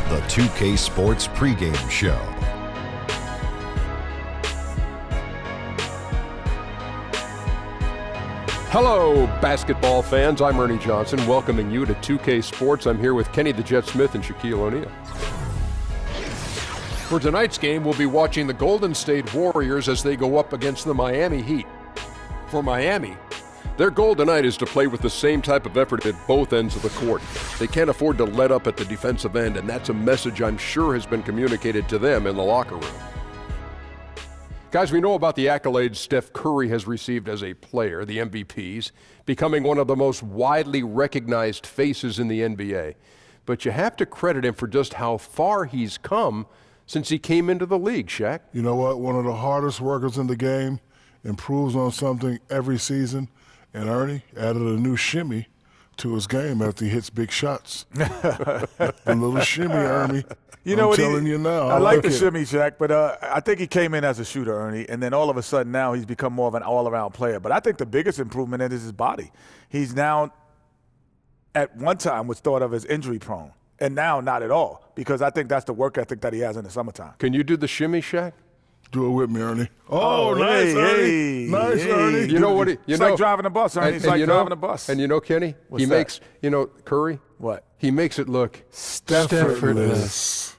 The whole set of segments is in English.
the 2K Sports pregame show. Hello, basketball fans. I'm Ernie Johnson, welcoming you to 2K Sports. I'm here with Kenny the Jet Smith and Shaquille O'Neal. For tonight's game, we'll be watching the Golden State Warriors as they go up against the Miami Heat. For Miami, their goal tonight is to play with the same type of effort at both ends of the court. They can't afford to let up at the defensive end, and that's a message I'm sure has been communicated to them in the locker room. Guys, we know about the accolades Steph Curry has received as a player, the MVPs, becoming one of the most widely recognized faces in the NBA. But you have to credit him for just how far he's come since he came into the league, Shaq. You know what? One of the hardest workers in the game, improves on something every season, and Ernie added a new shimmy to his game after he hits big shots. A little shimmy, Ernie. You know I'm what? telling you now. I like the shimmy, Shaq, but I think he came in as a shooter, Ernie, and then all of a sudden now he's become more of an all-around player. But I think the biggest improvement is his body. He's now, at one time, was thought of as injury-prone, and now not at all, because I think that's the work ethic that he has in the summertime. Can you do the shimmy, Shaq? Do it with me, Ernie. Oh, nice, hey, Ernie. Nice, hey. Ernie. You know what? It's like driving a bus, Ernie. It's like driving a bus. And you know, Kenny? What's he that? makes, Curry? What? He makes it look effortless.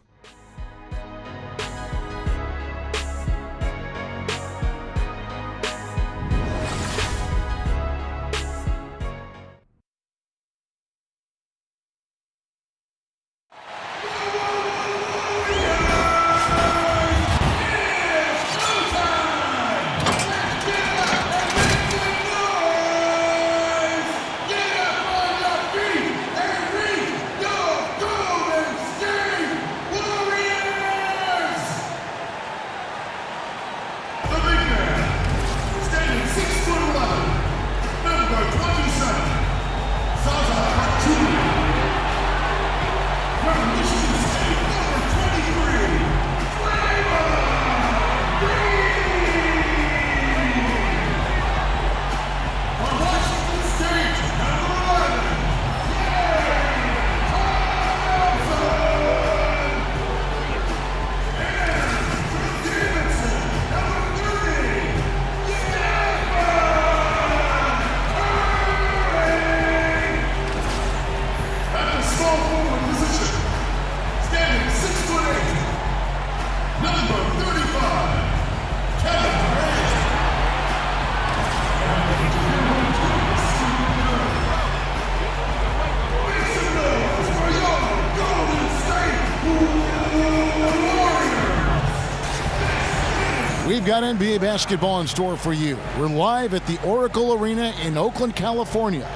We've got NBA basketball in store for you. We're live at the Oracle Arena in Oakland, California,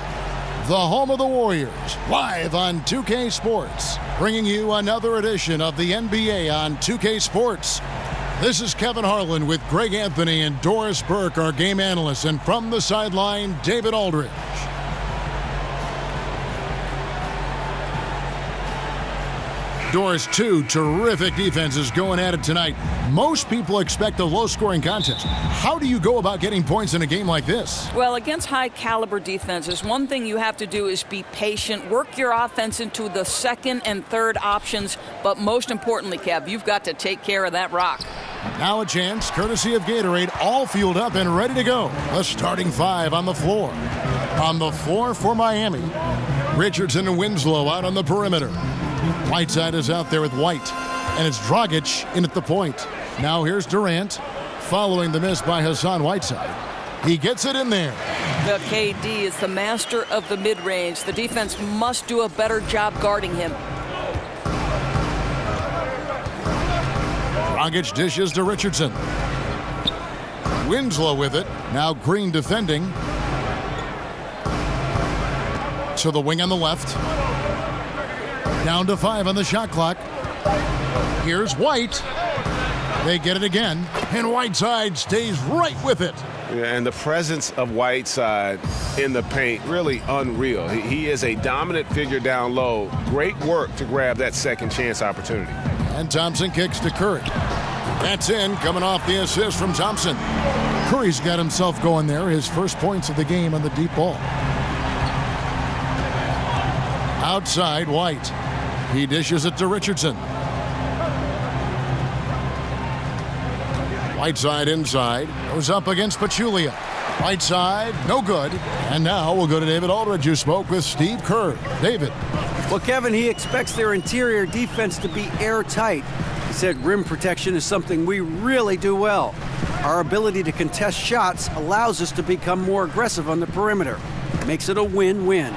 the home of the Warriors, live on 2K Sports, bringing you another edition of the NBA on 2K Sports. This is Kevin Harlan with Greg Anthony and Doris Burke, our game analysts, and from the sideline, David Aldridge. Doris, two terrific defenses going at it tonight. Most people expect a low-scoring contest. How do you go about getting points in a game like this? Well, against high-caliber defenses, one thing you have to do is be patient, work your offense into the second and third options, but most importantly, Kev, you've got to take care of that rock. Now a chance, courtesy of Gatorade, all fueled up and ready to go. The starting five on the floor. On the floor for Miami, Richardson and Winslow out on the perimeter. Whiteside is out there with White, and it's Dragic in at the point. Now here's Durant, following the miss by Hassan Whiteside. He gets it in there. The KD is the master of the mid-range. The defense must do a better job guarding him. Dragic dishes to Richardson. Winslow with it. Now Green defending. To the wing on the left. Down to 5 on the shot clock. Here's White. They get it again, and Whiteside stays right with it. Yeah, and the presence of Whiteside in the paint, really unreal. He is a dominant figure down low. Great work to grab that second chance opportunity. And Thompson kicks to Curry. That's in, coming off the assist from Thompson. Curry's got himself going there, his first points of the game on the deep ball. Outside, White. He dishes it to Richardson. Whiteside inside. Goes up against Pachulia. Whiteside, no good. And now we'll go to David Aldridge, who spoke with Steve Kerr. David. Well, Kevin, he expects their interior defense to be airtight. He said rim protection is something we really do well. Our ability to contest shots allows us to become more aggressive on the perimeter. Makes it a win-win.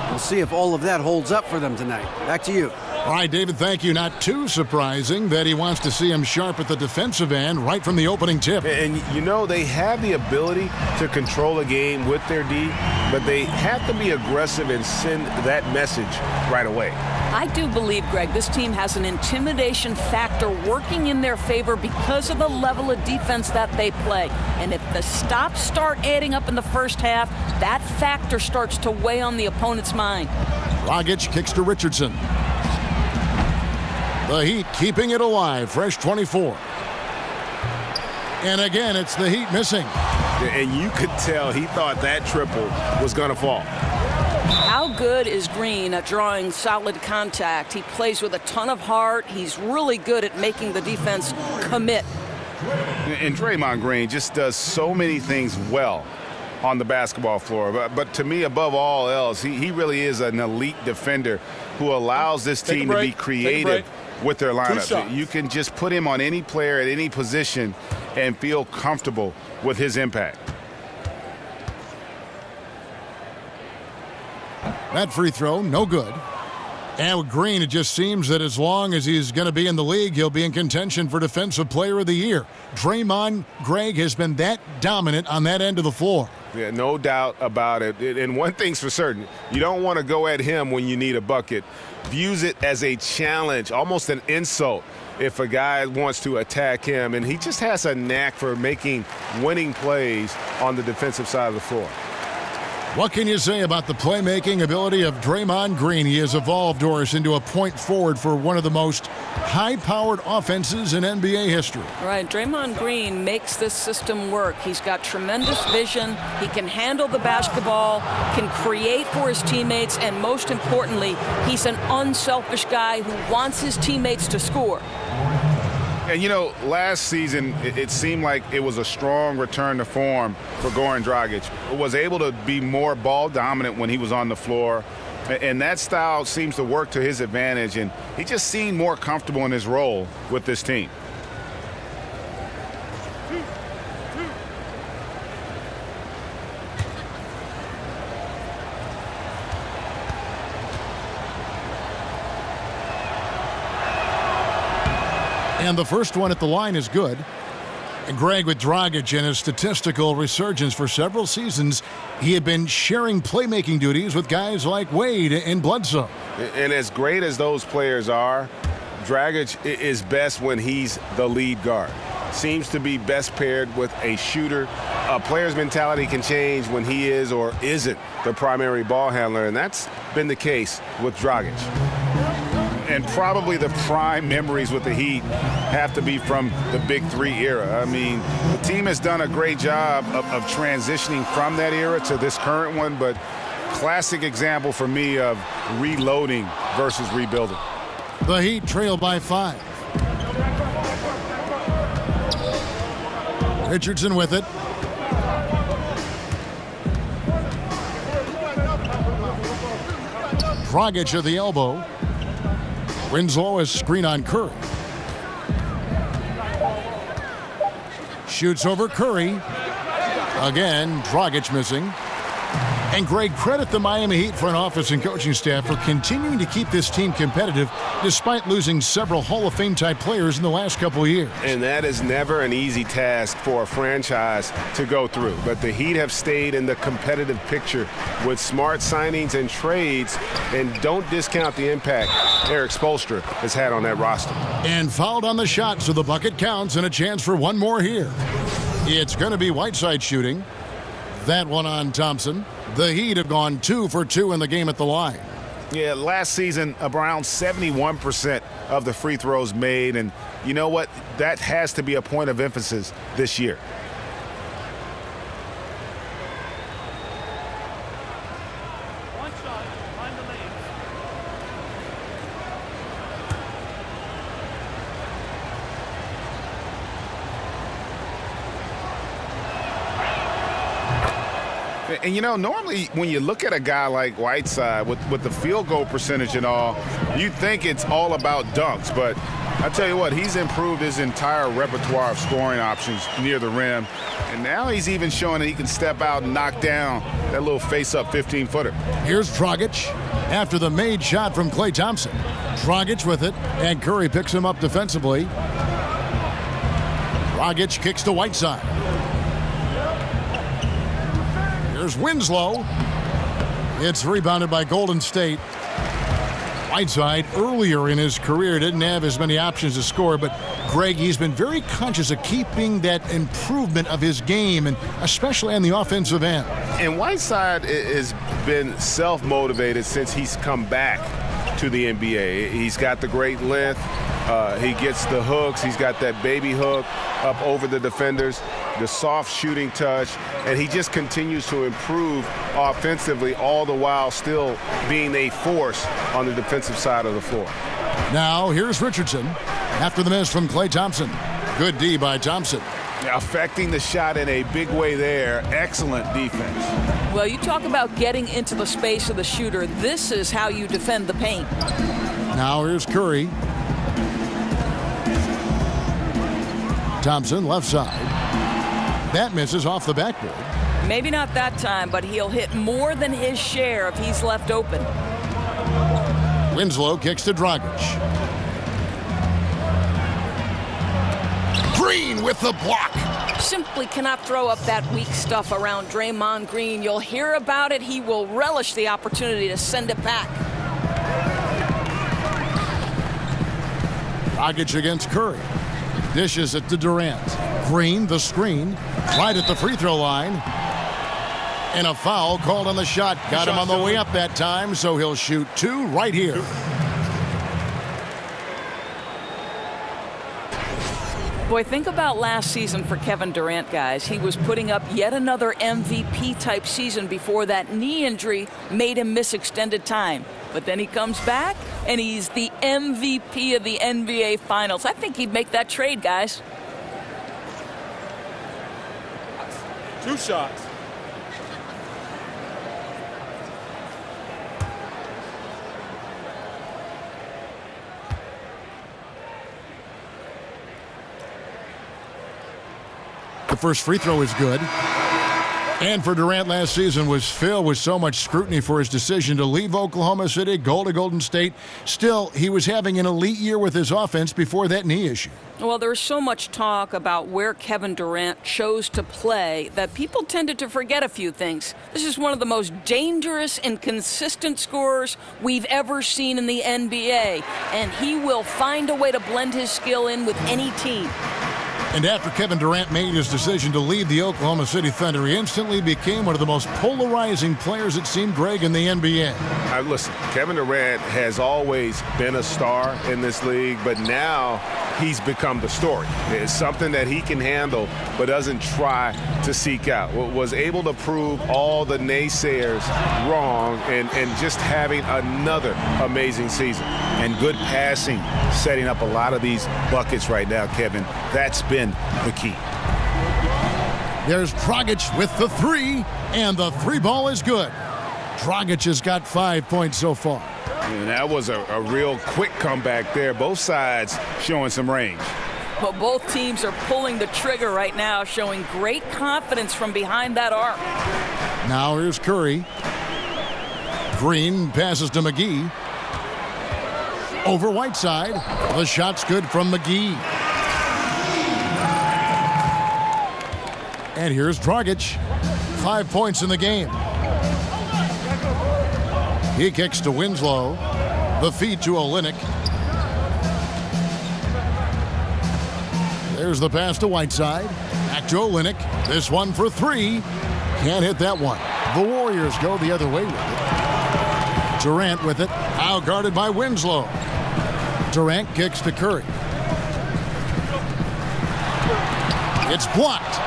We'll see if all of that holds up for them tonight. Back to you. All right, David, thank you. Not too surprising that he wants to see him sharp at the defensive end right from the opening tip. And, you know, they have the ability to control a game with their D, but they have to be aggressive and send that message right away. I do believe, Greg, this team has an intimidation factor working in their favor because of the level of defense that they play. And if the stops start adding up in the first half, that factor starts to weigh on the opponent's mind. Dragic kicks to Richardson. The Heat keeping it alive, fresh 24. And again, it's the Heat missing. And you could tell he thought that triple was going to fall. How good is Green at drawing solid contact? He plays with a ton of heart. He's really good at making the defense commit. And Draymond Green just does so many things well on the basketball floor. But to me, above all else, he really is an elite defender who allows this team to be creative with their lineup. You can just put him on any player at any position and feel comfortable with his impact. That free throw, no good. And with Green, it just seems that as long as he's going to be in the league, he'll be in contention for Defensive Player of the Year. Draymond Greg has been that dominant on that end of the floor. Yeah, no doubt about it. And one thing's for certain, you don't want to go at him when you need a bucket. Views it as a challenge, almost an insult if a guy wants to attack him. And he just has a knack for making winning plays on the defensive side of the floor. What can you say about the playmaking ability of Draymond Green? He has evolved, Doris, into a point forward for one of the most high-powered offenses in NBA history. Right, Draymond Green makes this system work. He's got tremendous vision. He can handle the basketball, can create for his teammates, and most importantly, he's an unselfish guy who wants his teammates to score. And, you know, last season, it seemed like it was a strong return to form for Goran Dragic. Was able to be more ball dominant when he was on the floor. And that style seems to work to his advantage. And he just seemed more comfortable in his role with this team. And the first one at the line is good. And Greg, with Dragic and his statistical resurgence for several seasons, he had been sharing playmaking duties with guys like Wade and Bledsoe. And as great as those players are, Dragic is best when he's the lead guard. Seems to be best paired with a shooter. A player's mentality can change when he is or isn't the primary ball handler, and that's been the case with Dragic. And probably the prime memories with the Heat have to be from the Big Three era. I mean, the team has done a great job of transitioning from that era to this current one, but classic example for me of reloading versus rebuilding. The Heat trail by 5. Richardson with it. Dragic at the elbow. Winslow is screen on Curry. Shoots over Curry. Again, Dragic missing. And Greg, credit the Miami Heat front office and coaching staff for continuing to keep this team competitive despite losing several Hall of Fame type players in the last couple of years. And that is never an easy task for a franchise to go through. But the Heat have stayed in the competitive picture with smart signings and trades, and don't discount the impact Eric Spoelstra has had on that roster. And fouled on the shot, so the bucket counts and a chance for one more here. It's going to be Whiteside shooting. That one on Thompson. The Heat have gone 2 for 2 in the game at the line. Yeah, last season, around 71% of the free throws made. And you know what? That has to be a point of emphasis this year. And, you know, normally when you look at a guy like Whiteside with the field goal percentage and all, you think it's all about dunks. But I tell you what, he's improved his entire repertoire of scoring options near the rim. And now he's even showing that he can step out and knock down that little face-up 15-footer. Here's Dragic after the made shot from Klay Thompson. Dragic with it, and Curry picks him up defensively. Dragic kicks to Whiteside. Here's Winslow. It's rebounded by Golden State. Whiteside earlier in his career didn't have as many options to score, but Greg, he's been very conscious of keeping that improvement of his game, and especially on the offensive end. And Whiteside has been self-motivated since he's come back to the NBA. He's got the great length. He gets the hooks. He's got that baby hook up over the defenders, the soft shooting touch, and he just continues to improve offensively, all the while still being a force on the defensive side of the floor. Now here's Richardson after the miss from Klay Thompson. Good D by Thompson. Affecting the shot in a big way there. Excellent defense. Well, you talk about getting into the space of the shooter. This is how you defend the paint. Now here's Curry. Thompson left side. That misses off the backboard. Maybe not that time, but he'll hit more than his share if he's left open. Winslow kicks to Dragic. Green with the block. Simply cannot throw up that weak stuff around Draymond Green. You'll hear about it. He will relish the opportunity to send it back. Dragic against Curry. Dishes it to Durant. Green, the screen, right at the free throw line. And a foul called on the shot. Got him on the way up that time, so he'll shoot two right here. Boy, think about last season for Kevin Durant, guys. He was putting up yet another MVP-type season before that knee injury made him miss extended time. But then he comes back, and he's the MVP of the NBA Finals. I think he'd make that trade, guys. Two shots. The first free throw is good. And for Durant last season was filled with so much scrutiny for his decision to leave Oklahoma City, go to Golden State. Still, he was having an elite year with his offense before that knee issue. Well, there's so much talk about where Kevin Durant chose to play that people tended to forget a few things. This is one of the most dangerous and consistent scorers we've ever seen in the NBA, and he will find a way to blend his skill in with any team. And after Kevin Durant made his decision to leave the Oklahoma City Thunder, he instantly became one of the most polarizing players, it seemed, Greg, in the NBA. Listen, Kevin Durant has always been a star in this league, but now he's become the story. It's something that he can handle but doesn't try to seek out. Was able to prove all the naysayers wrong and just having another amazing season. And good passing, setting up a lot of these buckets right now, Kevin. That's been the key. There's Dragic with the three, and the three ball is good. Dragic has got 5 points so far. And that was a real quick comeback there. Both sides showing some range. Well, both teams are pulling the trigger right now, showing great confidence from behind that arc. Now here's Curry. Green passes to McGee. Over Whiteside. The shot's good from McGee. And here's Dragic. 5 points in the game. He kicks to Winslow. The feed to Olynyk. There's the pass to Whiteside. Back to Olynyk. This one for three. Can't hit that one. The Warriors go the other way with it. Durant with it. Now guarded by Winslow. Durant kicks to Curry. It's blocked.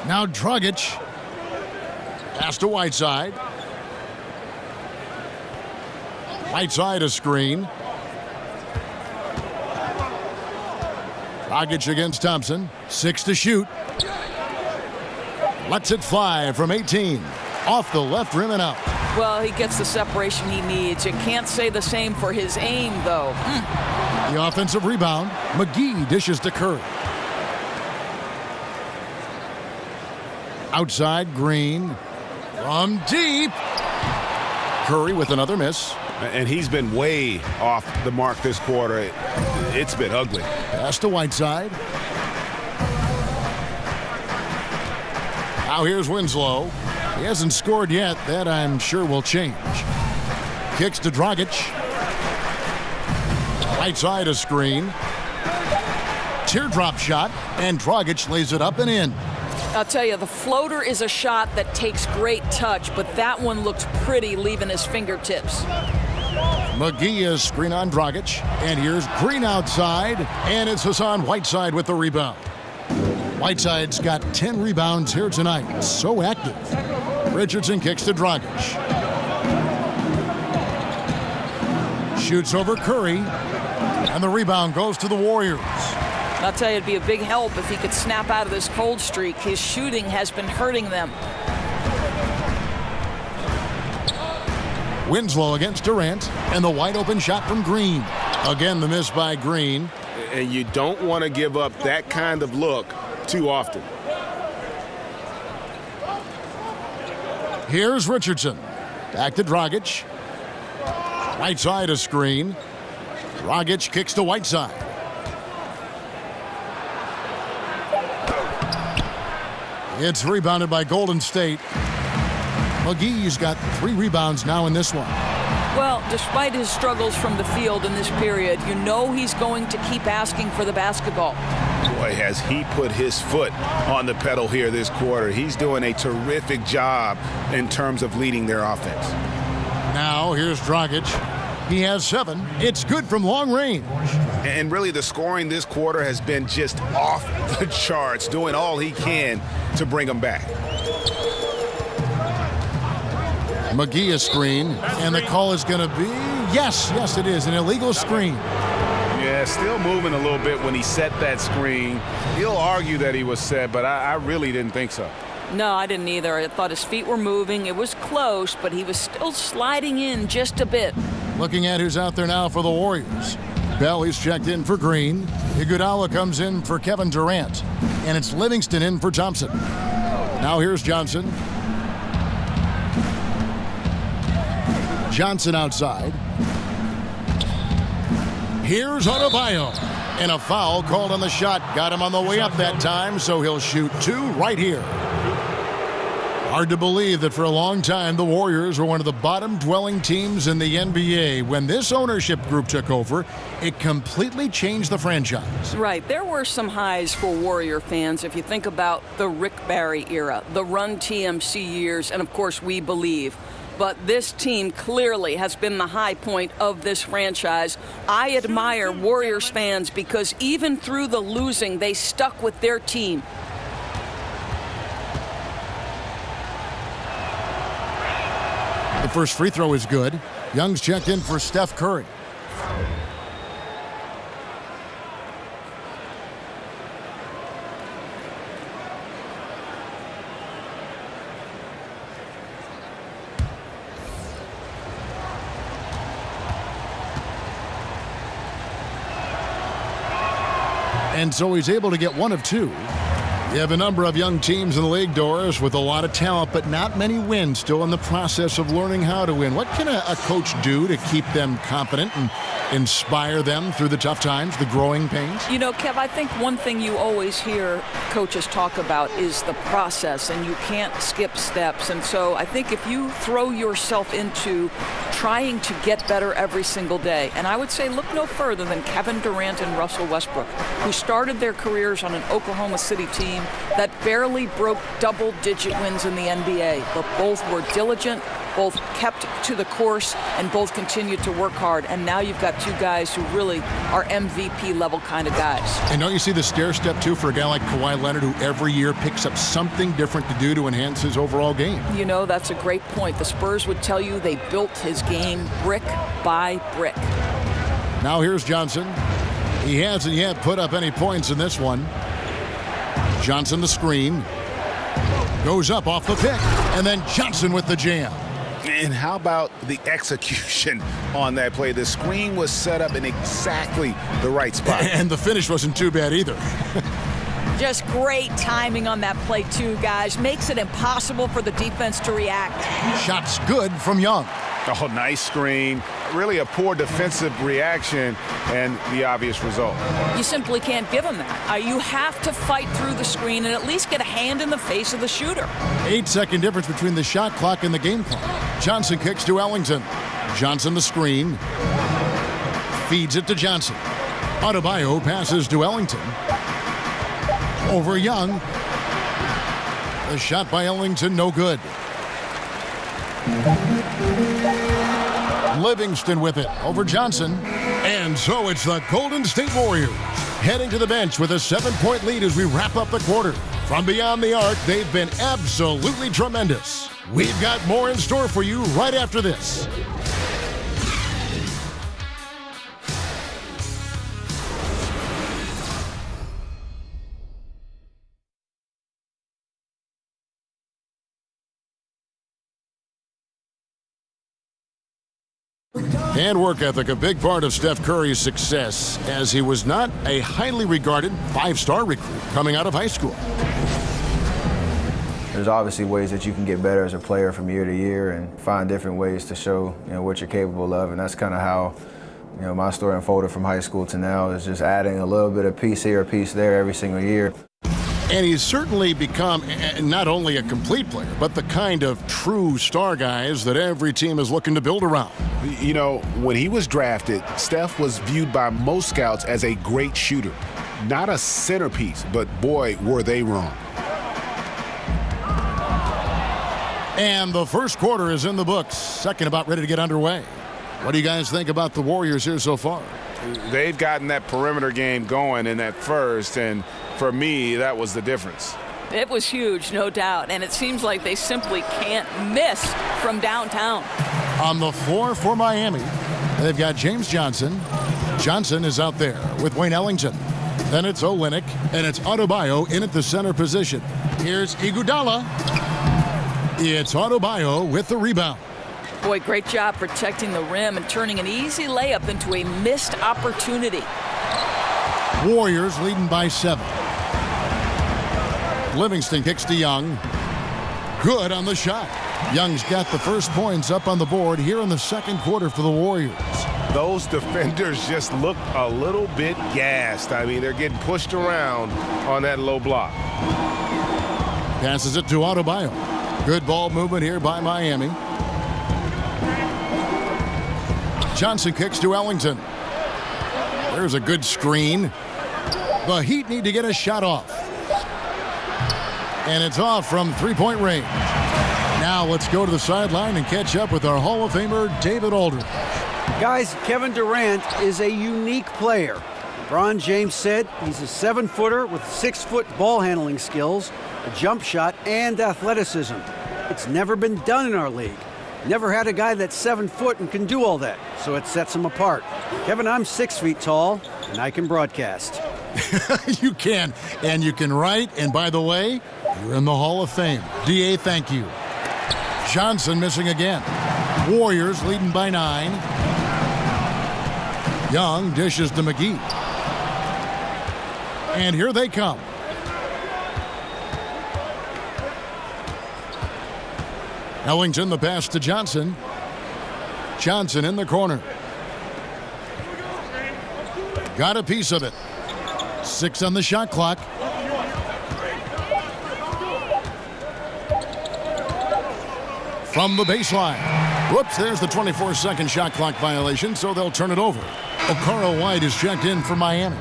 Now Dragic. Pass to Whiteside. Whiteside a screen. Dragic against Thompson. 6 to shoot. Lets it fly from 18. Off the left rim and out. Well, he gets the separation he needs. You can't say the same for his aim, though. The offensive rebound. McGee dishes to Curry. Outside, Green. From deep. Curry with another miss. And he's been way off the mark this quarter. It's been ugly. Pass to Whiteside. Now here's Winslow. He hasn't scored yet. That I'm sure will change. Kicks to Dragic. Right side a screen. Teardrop shot, and Dragic lays it up and in. I'll tell you, the floater is a shot that takes great touch, but that one looked pretty leaving his fingertips. McGee is screen on Dragic, and here's Green outside, and it's Hassan Whiteside with the rebound. Whiteside's got 10 rebounds here tonight. So active. Richardson kicks to Dragic. Shoots over Curry, and the rebound goes to the Warriors. I'll tell you, it'd be a big help if he could snap out of this cold streak. His shooting has been hurting them. Winslow against Durant, and the wide open shot from Green. Again, the miss by Green. And you don't want to give up that kind of look too often. Here's Richardson. Back to Dragic. Right side a screen. Dragic kicks to Whiteside. It's rebounded by Golden State. McGee's got 3 rebounds now in this one. Well, despite his struggles from the field in this period, you know he's going to keep asking for the basketball. Boy, has he put his foot on the pedal here this quarter. He's doing a terrific job in terms of leading their offense. Now here's Dragic. He has 7. It's good from long range. And really the scoring this quarter has been just off the charts, doing all he can to bring them back. McGee a screen, and the call is going to be, yes, it is, an illegal screen. Yeah, still moving a little bit when he set that screen. He'll argue that he was set, but I really didn't think so. No, I didn't either. I thought his feet were moving. It was close, but he was still sliding in just a bit. Looking at who's out there now for the Warriors. Bell, he's checked in for Green. Iguodala comes in for Kevin Durant. And it's Livingston in for Thompson. Now here's Johnson. Johnson outside. Here's Adebayo. And a foul called on the shot. Got him on the way up that time, so he'll shoot 2 right here. Hard to believe that for a long time the Warriors were one of the bottom-dwelling teams in the NBA. When this ownership group took over, it completely changed the franchise. Right. There were some highs for Warrior fans if you think about the Rick Barry era, the Run TMC years, and of course We Believe. But this team clearly has been the high point of this franchise. I admire Warriors fans because even through the losing, they stuck with their team. The first free throw is good. Young's checked in for Steph Curry. And so he's able to get 1 of 2. You have a number of young teams in the league, Doris, with a lot of talent, but not many wins, still in the process of learning how to win. What can a coach do to keep them confident and inspire them through the tough times, the growing pains? You know, Kev, I think one thing you always hear coaches talk about is the process, and you can't skip steps. And so I think if you throw yourself into trying to get better every single day, and I would say look no further than Kevin Durant and Russell Westbrook, who started their careers on an Oklahoma City team that barely broke double-digit wins in the NBA, but both were diligent, both kept to the course, and both continued to work hard. And now you've got 2 guys who really are MVP-level kind of guys. And don't you see the stair step, too, for a guy like Kawhi Leonard, who every year picks up something different to do to enhance his overall game? You know, that's a great point. The Spurs would tell you they built his game brick by brick. Now here's Johnson. He hasn't yet put up any points in this one. Johnson the screen. Goes up off the pick, and then Johnson with the jam. And how about the execution on that play? The screen was set up in exactly the right spot. And the finish wasn't too bad either. Just great timing on that play, too, guys. Makes it impossible for the defense to react. Shots good from Young. Oh, nice screen. Really a poor defensive reaction and the obvious result. You simply can't give him that. You have to fight through the screen and at least get a hand in the face of the shooter. 8-second difference between the shot clock and the game clock. Johnson kicks to Ellington. Johnson the screen. Feeds it to Johnson. Adebayo passes to Ellington. Over Young. The shot by Ellington, no good. Livingston with it over Johnson. And so it's the Golden State Warriors heading to the bench with a 7-point lead as we wrap up the quarter. From beyond the arc, they've been absolutely tremendous. We've got more in store for you right after this. And work ethic, a big part of Steph Curry's success, as he was not a highly regarded 5-star recruit coming out of high school. There's obviously ways that you can get better as a player from year to year and find different ways to show, what you're capable of, and that's kind of how, my story unfolded from high school to now, is just adding a little bit of piece here, a piece there every single year. And he's certainly become not only a complete player, but the kind of true star guys that every team is looking to build around. When he was drafted, Steph was viewed by most scouts as a great shooter. Not a centerpiece, but boy, were they wrong. And the first quarter is in the books. Second about ready to get underway. What do you guys think about the Warriors here so far? They've gotten that perimeter game going in that first, and for me, that was the difference. It was huge, no doubt, and it seems like they simply can't miss from downtown. On the floor for Miami, they've got James Johnson. Johnson is out there with Wayne Ellington. Then it's Olynyk, and it's Adebayo in at the center position. Here's Iguodala. It's Adebayo with the rebound. Boy, great job protecting the rim and turning an easy layup into a missed opportunity. Warriors leading by 7. Livingston kicks to Young. Good on the shot. Young's got the first points up on the board here in the second quarter for the Warriors. Those defenders just look a little bit gassed. I mean, they're getting pushed around on that low block. Passes it to Adebayo. Good ball movement here by Miami. Johnson kicks to Ellington. There's a good screen. The Heat need to get a shot off. And it's off from three-point range. Now let's go to the sideline and catch up with our Hall of Famer, David Aldridge. Guys, Kevin Durant is a unique player. LeBron James said he's a 7-footer with 6-foot ball handling skills, a jump shot, and athleticism. It's never been done in our league. Never had a guy that's 7 foot and can do all that, so it sets him apart. Kevin, I'm 6 feet tall, and I can broadcast. You can, and you can write, and by the way, you're in the Hall of Fame. D.A., thank you. Johnson missing again. Warriors leading by 9. Young dishes to McGee. And here they come. Ellington, the pass to Johnson. Johnson in the corner. Got a piece of it. 6 on the shot clock. From the baseline. Whoops, there's the 24-second shot clock violation, so they'll turn it over. Okaro White is checked in for Miami.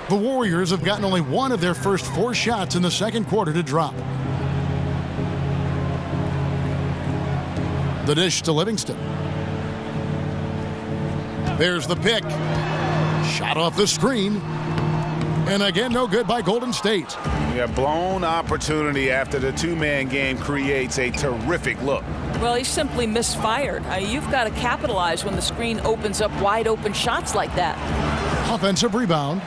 The Warriors have gotten only one of their first 4 shots in the second quarter to drop. The dish to Livingston. There's the pick. Shot off the screen. And again, no good by Golden State. Yeah, blown opportunity after the 2-man game creates a terrific look. Well, he simply misfired. You've got to capitalize when the screen opens up wide open shots like that. Offensive rebound.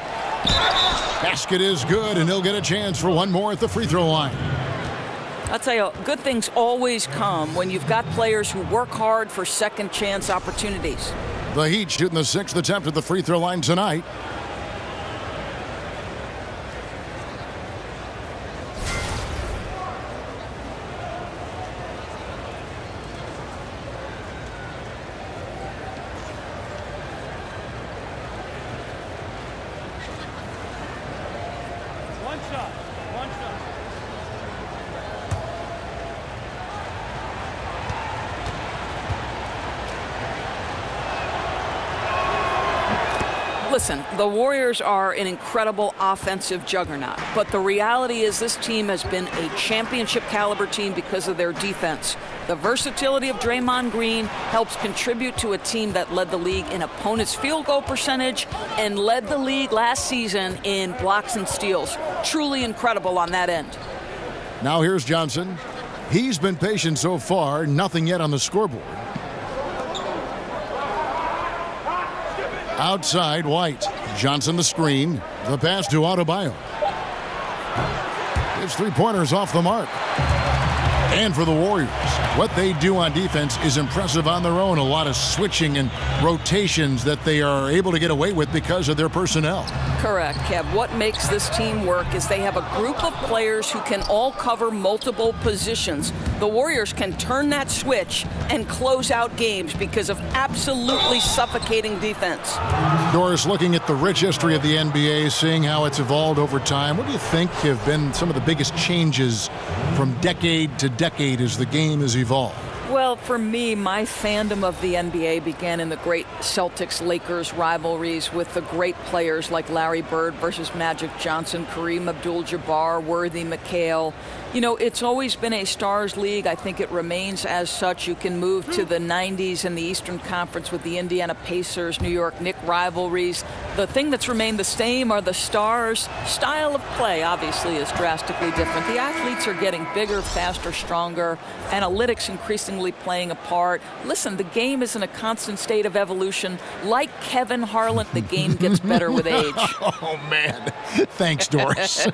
Basket is good, and he'll get a chance for one more at the free throw line. I'll tell you, good things always come when you've got players who work hard for second chance opportunities. The Heat shooting the 6th attempt at the free throw line tonight. Listen, the Warriors are an incredible offensive juggernaut, but the reality is this team has been a championship caliber team because of their defense. The versatility of Draymond Green helps contribute to a team that led the league in opponents' field goal percentage and led the league last season in blocks and steals. Truly incredible on that end. Now here's Johnson. He's been patient so far, nothing yet on the scoreboard. Outside, White. Johnson the screen. The pass to Adebayo. His three-pointers off the mark. And for the Warriors, what they do on defense is impressive on their own. A lot of switching and rotations that they are able to get away with because of their personnel. Correct, Kev. What makes this team work is they have a group of players who can all cover multiple positions. The Warriors can turn that switch and close out games because of absolutely suffocating defense. Doris, looking at the rich history of the NBA, seeing how it's evolved over time, what do you think have been some of the biggest changes from decade to decade as the game has evolved? Well, for me, my fandom of the NBA began in the great Celtics-Lakers rivalries with the great players like Larry Bird versus Magic Johnson, Kareem Abdul-Jabbar, Worthy McHale. You know, it's always been a stars league. I think it remains as such. You can move to the 90s in the Eastern Conference with the Indiana Pacers, New York Knicks rivalries. The thing that's remained the same are the stars. Style of play, obviously, is drastically different. The athletes are getting bigger, faster, stronger. Analytics increasingly playing a part. Listen, the game is in a constant state of evolution. Like Kevin Harlan, the game gets better with age. Oh, man. Thanks, Doris.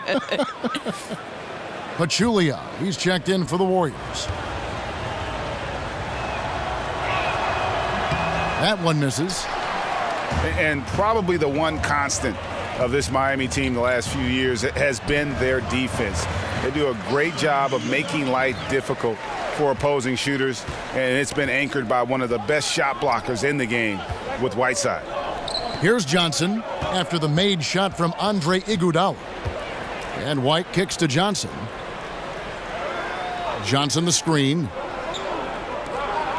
Pachulia, he's checked in for the Warriors. That one misses. And probably the one constant of this Miami team the last few years has been their defense. They do a great job of making life difficult for opposing shooters, and it's been anchored by one of the best shot blockers in the game with Whiteside. Here's Johnson after the made shot from Andre Iguodala. And White kicks to Johnson. Johnson the screen.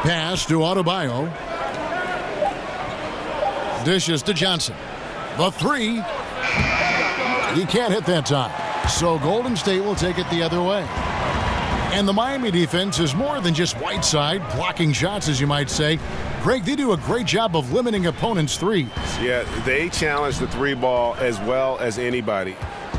Pass to Adebayo. Dishes to Johnson. The three. He can't hit that time. So Golden State will take it the other way. And the Miami defense is more than just Whiteside blocking shots, as you might say. Greg, they do a great job of limiting opponents' threes. Yeah, they challenge the three ball as well as anybody.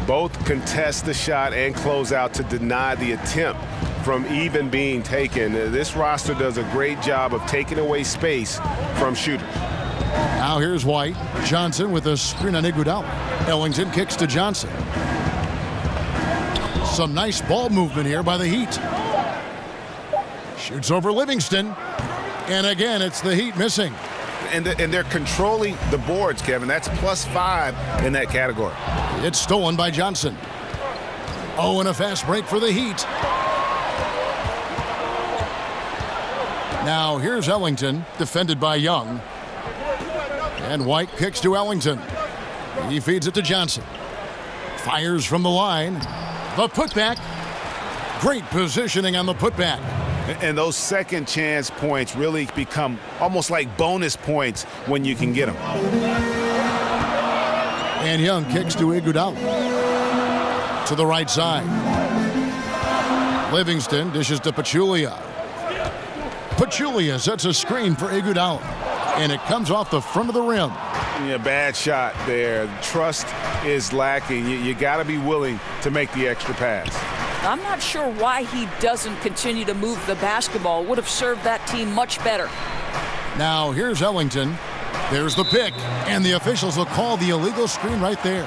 Both contest the shot and close out to deny the attempt from even being taken. This roster does a great job of taking away space from shooters. Now here's White. Johnson with a screen on Iguodala. Ellington kicks to Johnson. Some nice ball movement here by the Heat. Shoots over Livingston. And again, it's the Heat missing. And they're controlling the boards, Kevin. That's +5 in that category. It's stolen by Johnson. Oh, and a fast break for the Heat. Now here's Ellington, defended by Young. And White kicks to Ellington. He feeds it to Johnson. Fires from the line. The putback. Great positioning on the putback. And those second chance points really become almost like bonus points when you can get them. And Young kicks to Iguodala. To the right side. Livingston dishes to Pachulia. Pachulia sets a screen for Iguodala. And it comes off the front of the rim. Yeah, bad shot there. Trust is lacking. You got to be willing to make the extra pass. I'm not sure why he doesn't continue to move the basketball. Would have served that team much better. Now here's Ellington. There's the pick, and the officials will call the illegal screen right there.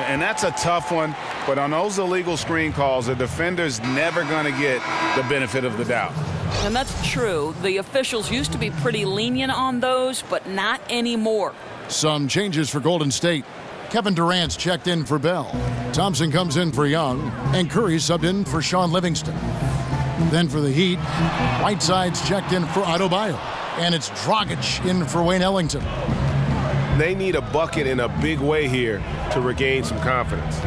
And that's a tough one, but on those illegal screen calls, the defender's never going to get the benefit of the doubt. And that's true. The officials used to be pretty lenient on those, but not anymore. Some changes for Golden State. Kevin Durant's checked in for Bell. Thompson comes in for Young, and Curry subbed in for Sean Livingston. Then for the Heat, Whiteside's checked in for Adebayo, and it's Dragic in for Wayne Ellington. They need a bucket in a big way here to regain some confidence.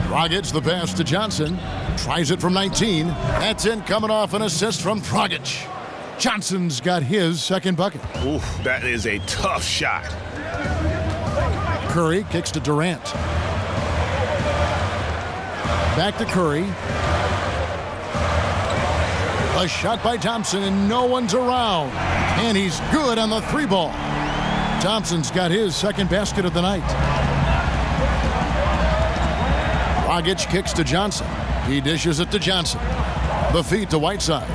Dragic, the pass to Johnson. Tries it from 19. That's in, coming off an assist from Dragic. Johnson's got his second bucket. Oof, that is a tough shot. Curry kicks to Durant. Back to Curry. A shot by Thompson, and no one's around. And he's good on the three ball. Thompson's got his second basket of the night. Dragic kicks to Johnson. He dishes it to Johnson. The feed to Whiteside.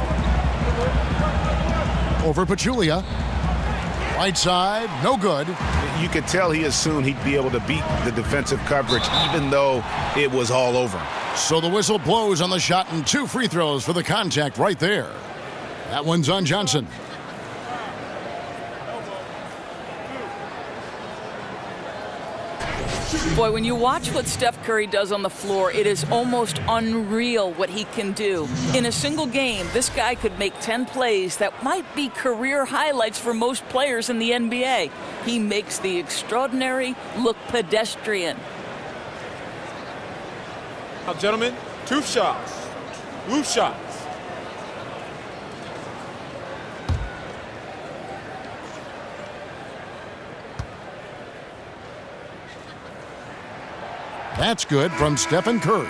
Over Pachulia. Whiteside, no good. You could tell he assumed he'd be able to beat the defensive coverage even though it was all over him. So the whistle blows on the shot, and 2 free throws for the contact right there. That one's on Johnson. Boy, when you watch what Steph Curry does on the floor, it is almost unreal what he can do. In a single game, this guy could make 10 plays that might be career highlights for most players in the NBA. He makes the extraordinary look pedestrian. Now, gentlemen, 2 shots. Loose shots. That's good from Stephen Curry.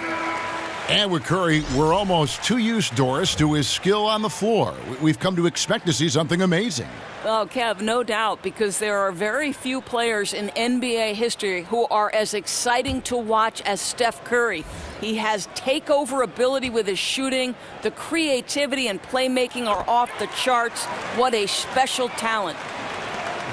And with Curry, we're almost too used, Doris, to his skill on the floor. We've come to expect to see something amazing. Oh, Kev, no doubt, because there are very few players in NBA history who are as exciting to watch as Steph Curry. He has takeover ability with his shooting. The creativity and playmaking are off the charts. What a special talent.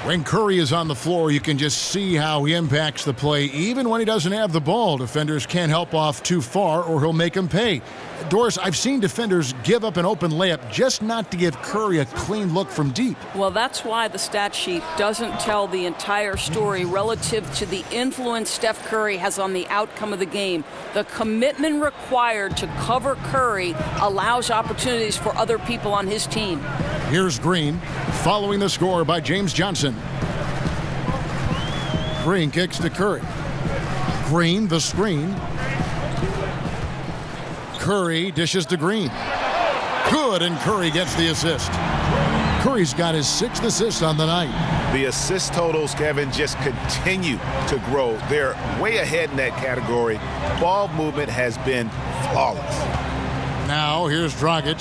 When Curry is on the floor, you can just see how he impacts the play. Even when he doesn't have the ball, defenders can't help off too far or he'll make them pay. Doris, I've seen defenders give up an open layup just not to give Curry a clean look from deep. Well, that's why the stat sheet doesn't tell the entire story relative to the influence Steph Curry has on the outcome of the game. The commitment required to cover Curry allows opportunities for other people on his team. Here's Green, following the score by James Johnson. Green kicks to Curry. Green, the screen. Curry dishes to Green. Good, and Curry gets the assist. Curry's got his 6th assist on the night. The assist totals, Kevin, just continue to grow. They're way ahead in that category. Ball movement has been flawless. Now here's Dragic.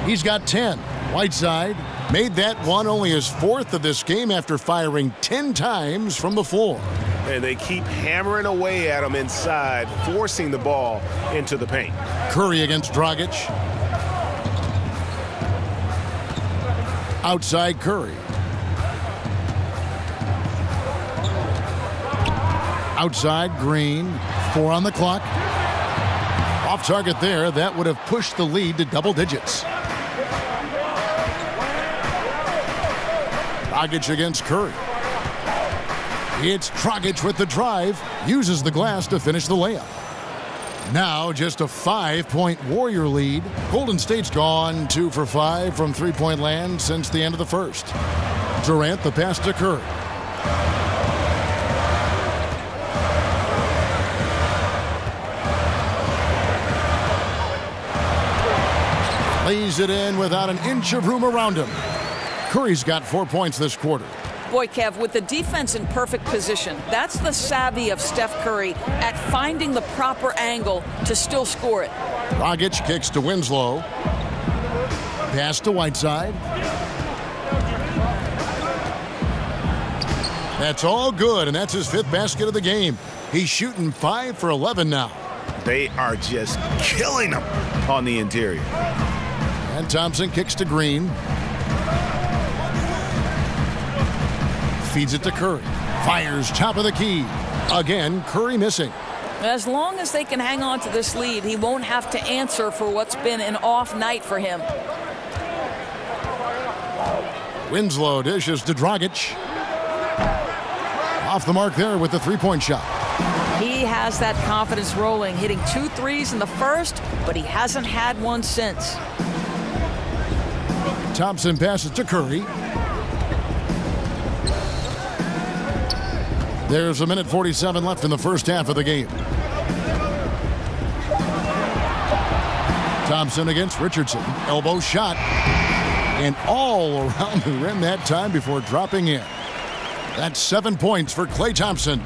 He's got 10. Whiteside made that one only his 4th of this game after firing 10 times from the floor. And they keep hammering away at him inside, forcing the ball into the paint. Curry against Dragic. Outside Curry. Outside Green. 4 on the clock. Off target there. That would have pushed the lead to double digits. Dragic against Curry. It's Dragic with the drive. Uses the glass to finish the layup. Now just a 5-point Warrior lead. Golden State's gone 2 for 5 from three-point land since the end of the first. Durant, the pass to Curry. Lays it in without an inch of room around him. Curry's got 4 points this quarter. Boy, Kev, with the defense in perfect position, that's the savvy of Steph Curry at finding the proper angle to still score it. Dragic kicks to Winslow. Pass to Whiteside. That's all good, and that's his 5th basket of the game. He's shooting 5 for 11 now. They are just killing him on the interior. And Thompson kicks to Green. Feeds it to Curry. Fires top of the key. Again, Curry missing. As long as they can hang on to this lead, he won't have to answer for what's been an off night for him. Winslow dishes to Dragic. Off the mark there with the three-point shot. He has that confidence rolling, hitting 2 threes in the first, but he hasn't had one since. Thompson passes to Curry. There's a minute 47 left in the first half of the game. Thompson against Richardson. Elbow shot. And all around the rim that time before dropping in. That's 7 points for Klay Thompson.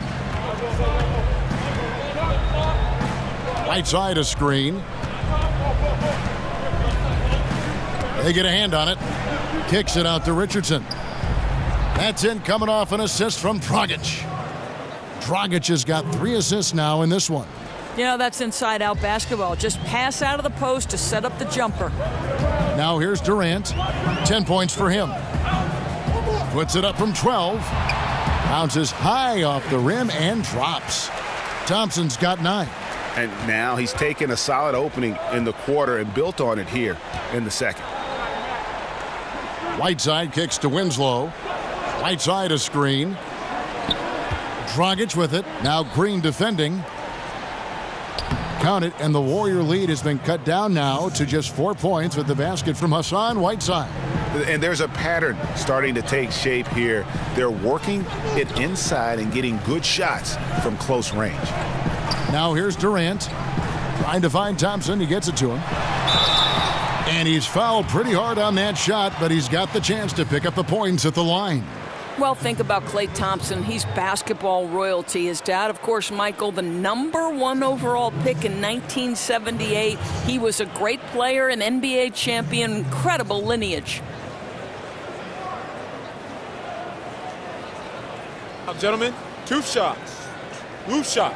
Right side a screen. They get a hand on it. Kicks it out to Richardson. That's in, coming off an assist from Dragic. Dragic has got 3 assists now in this one. You know, that's inside-out basketball. Just pass out of the post to set up the jumper. Now here's Durant. 10 points for him. Puts it up from 12. Bounces high off the rim and drops. Thompson's got 9. And now he's taken a solid opening in the quarter and built on it here in the second. Whiteside kicks to Winslow. Whiteside a screen. Dragic with it. Now Green defending. Count it, and the Warrior lead has been cut down now to just 4 points with the basket from Hassan Whiteside. And there's a pattern starting to take shape here. They're working it inside and getting good shots from close range. Now here's Durant. Trying to find Thompson. He gets it to him. And he's fouled pretty hard on that shot, but he's got the chance to pick up the points at the line. Well, think about Klay Thompson. He's basketball royalty. His dad, of course, Michael, the #1 overall pick in 1978. He was a great player, an NBA champion, incredible lineage. Gentlemen, 2 shots. 2 shots.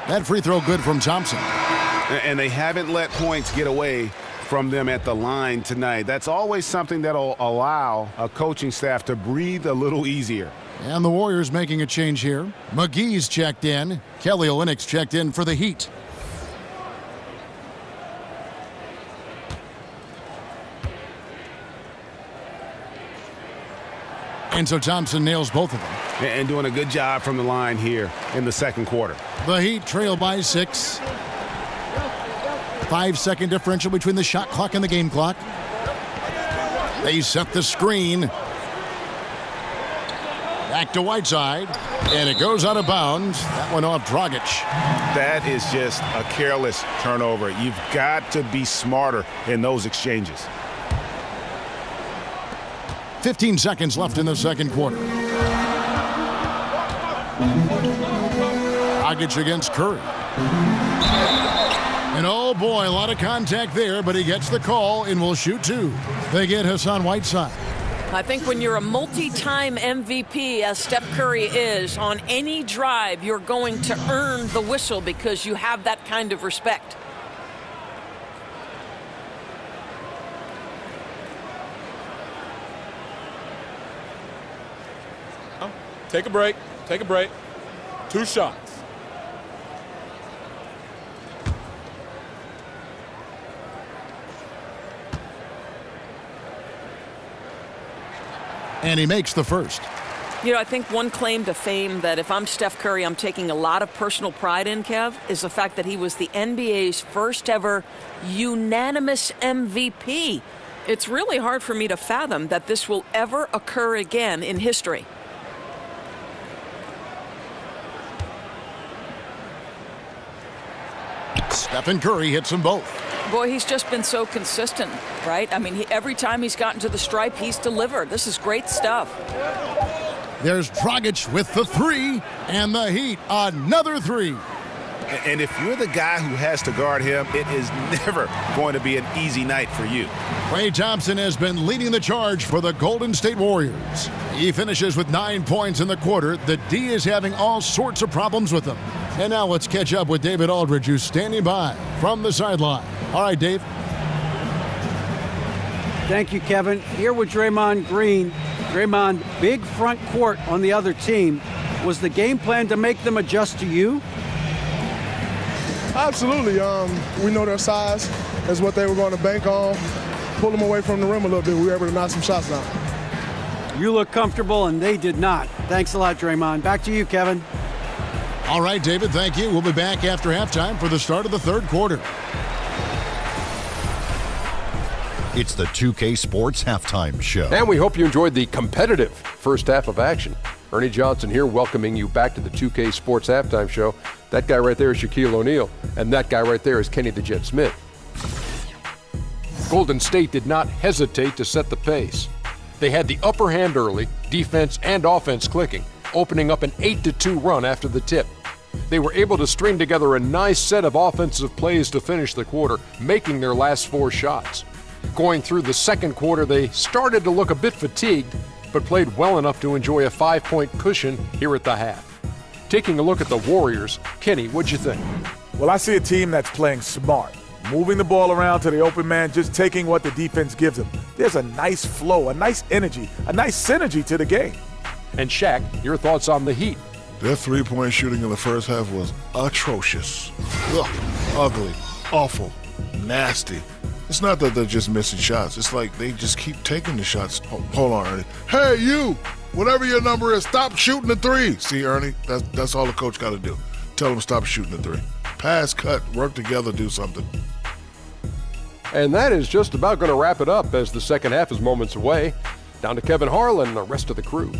That free throw good from Thompson. And they haven't let points get away from them at the line tonight. That's always something that'll allow a coaching staff to breathe a little easier. And the Warriors making a change here. McGee's checked in. Kelly Olynyk's checked in for the Heat. And so Thompson nails both of them. And doing a good job from the line here in the second quarter. The Heat trail by 6. 5-second differential between the shot clock and the game clock. They set the screen. Back to Whiteside. And it goes out of bounds. That one off Dragic. That is just a careless turnover. You've got to be smarter in those exchanges. 15 seconds left in the second quarter. Dragic against Curry. And oh boy, a lot of contact there, but he gets the call and will shoot 2. They get Hassan Whiteside. I think when you're a multi-time MVP, as Steph Curry is, on any drive, you're going to earn the whistle because you have that kind of respect. Take a break. Take a break. 2 shots. And he makes the first. You know, I think one claim to fame that if I'm Steph Curry, I'm taking a lot of personal pride in, Kev, is the fact that he was the NBA's first ever unanimous MVP. It's really hard for me to fathom that this will ever occur again in history. Stephen Curry hits them both. Boy, he's just been so consistent, right? I mean, every time he's gotten to the stripe, he's delivered. This is great stuff. There's Dragic with the 3, and the Heat another 3. And if you're the guy who has to guard him, it is never going to be an easy night for you. Klay Thompson has been leading the charge for the Golden State Warriors. He finishes with 9 points in the quarter. The D is having all sorts of problems with him. And now let's catch up with David Aldridge, who's standing by from the sideline. All right, Dave. Thank you, Kevin. Here with Draymond Green. Draymond, big front court on the other team. Was the game plan to make them adjust to you? Absolutely. We know their size is what they were going to bank on. Pull them away from the rim a little bit. We were able to knock some shots down. You look comfortable, and they did not. Thanks a lot, Draymond. Back to you, Kevin. All right, David, thank you. We'll be back after halftime for the start of the third quarter. It's the 2K Sports Halftime Show. And we hope you enjoyed the competitive first half of action. Ernie Johnson here welcoming you back to the 2K Sports Halftime Show. That guy right there is Shaquille O'Neal, and that guy right there is Kenny the Jet Smith. Golden State did not hesitate to set the pace. They had the upper hand early, defense and offense clicking, opening up an 8-2 run after the tip. They were able to string together a nice set of offensive plays to finish the quarter, making their last 4 shots. Going through the second quarter, they started to look a bit fatigued, but played well enough to enjoy a 5-point cushion here at the half. Taking a look at the Warriors, Kenny, what'd you think? Well, I see a team that's playing smart, moving the ball around to the open man, just taking what the defense gives them. There's a nice flow, a nice energy, a nice synergy to the game. And Shaq, your thoughts on the Heat? Their three-point shooting in the first half was atrocious. Ugh, ugly, awful, nasty. It's not that they're just missing shots. It's like they just keep taking the shots. Hold on, Ernie. Hey, you! Whatever your number is, stop shooting the three. See, Ernie, that's all the coach got to do. Tell them stop shooting the three. Pass, cut, work together, do something. And that is just about going to wrap it up as the second half is moments away. Down to Kevin Harlan and the rest of the crew.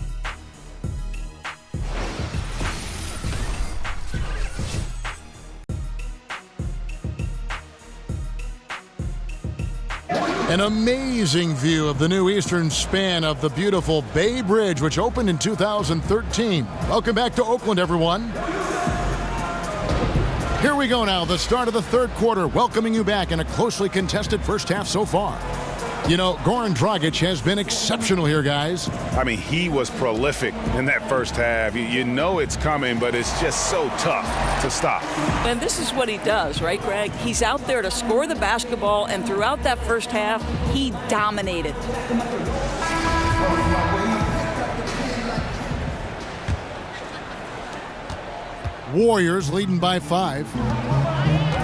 An amazing view of the new eastern span of the beautiful Bay Bridge, which opened in 2013. Welcome back to Oakland, everyone. Here we go now, the start of the third quarter, welcoming you back in a closely contested first half so far. You know, Goran Dragic has been exceptional here, guys. I mean, he was prolific in that first half. You know it's coming, but it's just so tough to stop. And this is what he does, right, Greg? He's out there to score the basketball, and throughout that first half, he dominated. Warriors leading by 5.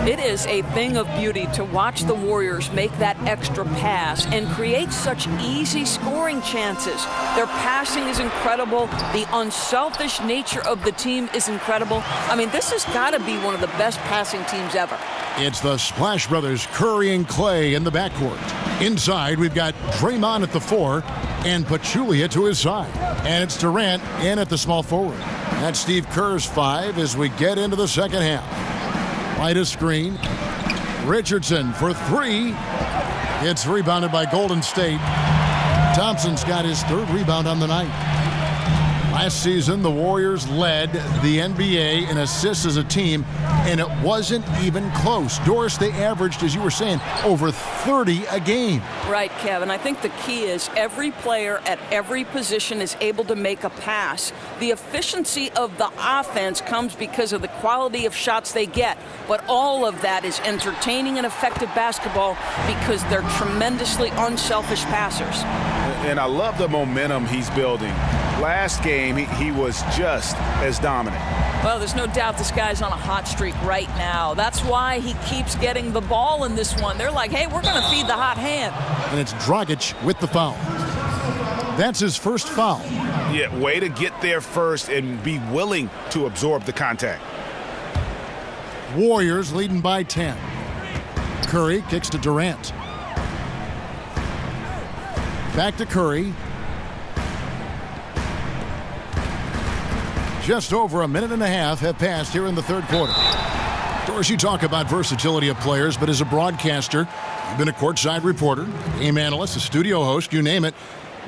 It is a thing of beauty to watch the Warriors make that extra pass and create such easy scoring chances. Their passing is incredible. The unselfish nature of the team is incredible. I mean, this has got to be one of the best passing teams ever. It's the Splash Brothers, Curry and Klay in the backcourt. Inside, we've got Draymond at the 4 and Pachulia to his side. And it's Durant in at the small forward. That's Steve Kerr's 5 as we get into the second half. Right a screen. Richardson for 3. It's rebounded by Golden State. Thompson's got his 3rd rebound on the night. Last season, the Warriors led the NBA in assists as a team, and it wasn't even close. Doris, they averaged, as you were saying, over 30 a game. Right, Kevin. I think the key is every player at every position is able to make a pass. The efficiency of the offense comes because of the quality of shots they get, but all of that is entertaining and effective basketball because they're tremendously unselfish passers. And I love the momentum he's building. Last game, he was just as dominant. Well, there's no doubt this guy's on a hot streak right now. That's why he keeps getting the ball in this one. They're like, hey, we're going to feed the hot hand. And it's Dragic with the foul. That's his first foul. Yeah, way to get there first and be willing to absorb the contact. Warriors leading by 10. Curry kicks to Durant. Back to Curry. Just over a minute and a half have passed here in the third quarter. Doris, you talk about versatility of players, but as a broadcaster, you've been a courtside reporter, game analyst, a studio host, you name it.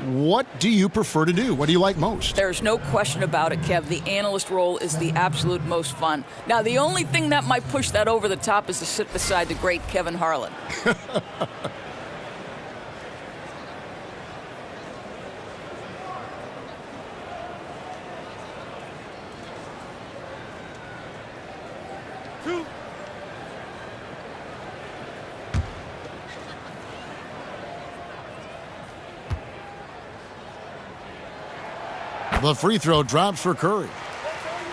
What do you prefer to do? What do you like most? There's no question about it, Kev. The analyst role is the absolute most fun. Now, the only thing that might push that over the top is to sit beside the great Kevin Harlan. The free throw drops for Curry.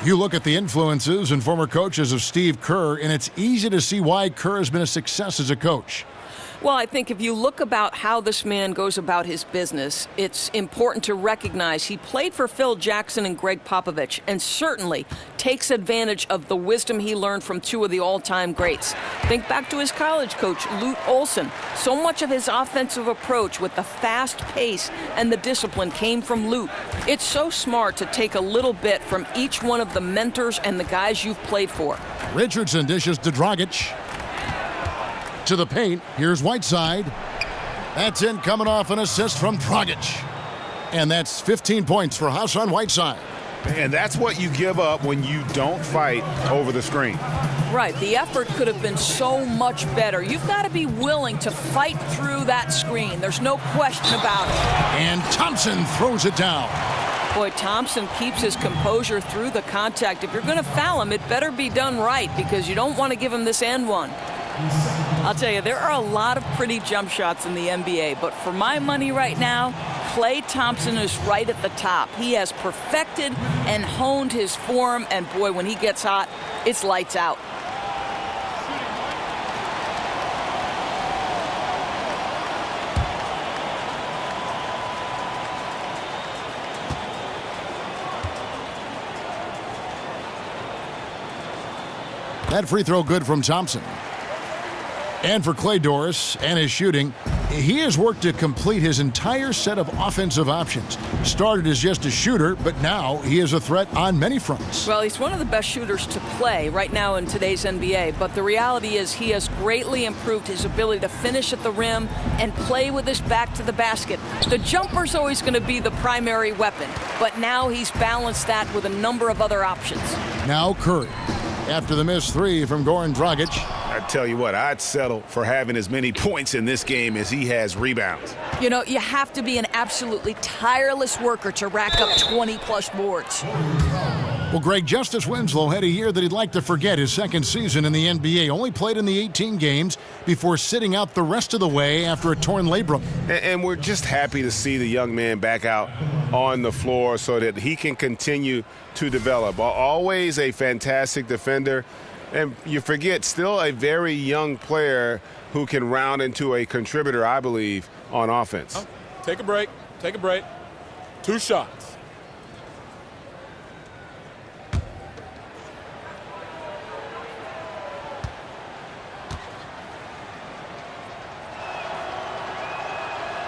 You look at the influences and former coaches of Steve Kerr, and it's easy to see why Kerr has been a success as a coach. Well, I think if you look about how this man goes about his business, it's important to recognize he played for Phil Jackson and Greg Popovich, and certainly takes advantage of the wisdom he learned from two of the all-time greats. Think back to his college coach, Lute Olson. So much of his offensive approach with the fast pace and the discipline came from Lute. It's so smart to take a little bit from each one of the mentors and the guys you've played for. Richardson dishes to Dragic. To the paint, here's Whiteside. That's in, coming off an assist from Dragic. And that's 15 points for Hassan Whiteside. And that's what you give up when you don't fight over the screen. Right, the effort could have been so much better. You've got to be willing to fight through that screen. There's no question about it. And Thompson throws it down. Boy, Thompson keeps his composure through the contact. If you're going to foul him, it better be done right, because you don't want to give him this and one. I'll tell you, there are a lot of pretty jump shots in the NBA, but for my money right now, Klay Thompson is right at the top. He has perfected and honed his form, and boy, when he gets hot, it's lights out. That free throw good from Thompson. And for Clay Doris and his shooting, he has worked to complete his entire set of offensive options. Started as just a shooter, but now he is a threat on many fronts. Well, he's one of the best shooters to play right now in today's NBA, but the reality is he has greatly improved his ability to finish at the rim and play with his back to the basket. The jumper's always going to be the primary weapon, but now he's balanced that with a number of other options. Now Curry, after the missed three from Goran Dragic. I tell you what, I'd settle for having as many points in this game as he has rebounds. You know, you have to be an absolutely tireless worker to rack up 20-plus boards. Well, Greg, Justice Winslow had a year that he'd like to forget. His second season in the NBA, only played in the 18 games before sitting out the rest of the way after a torn labrum. And we're just happy to see the young man back out on the floor so that he can continue to develop. Always a fantastic defender. And you forget, still a very young player who can round into a contributor, I believe, on offense. Take a break. Take a break. 2 shots.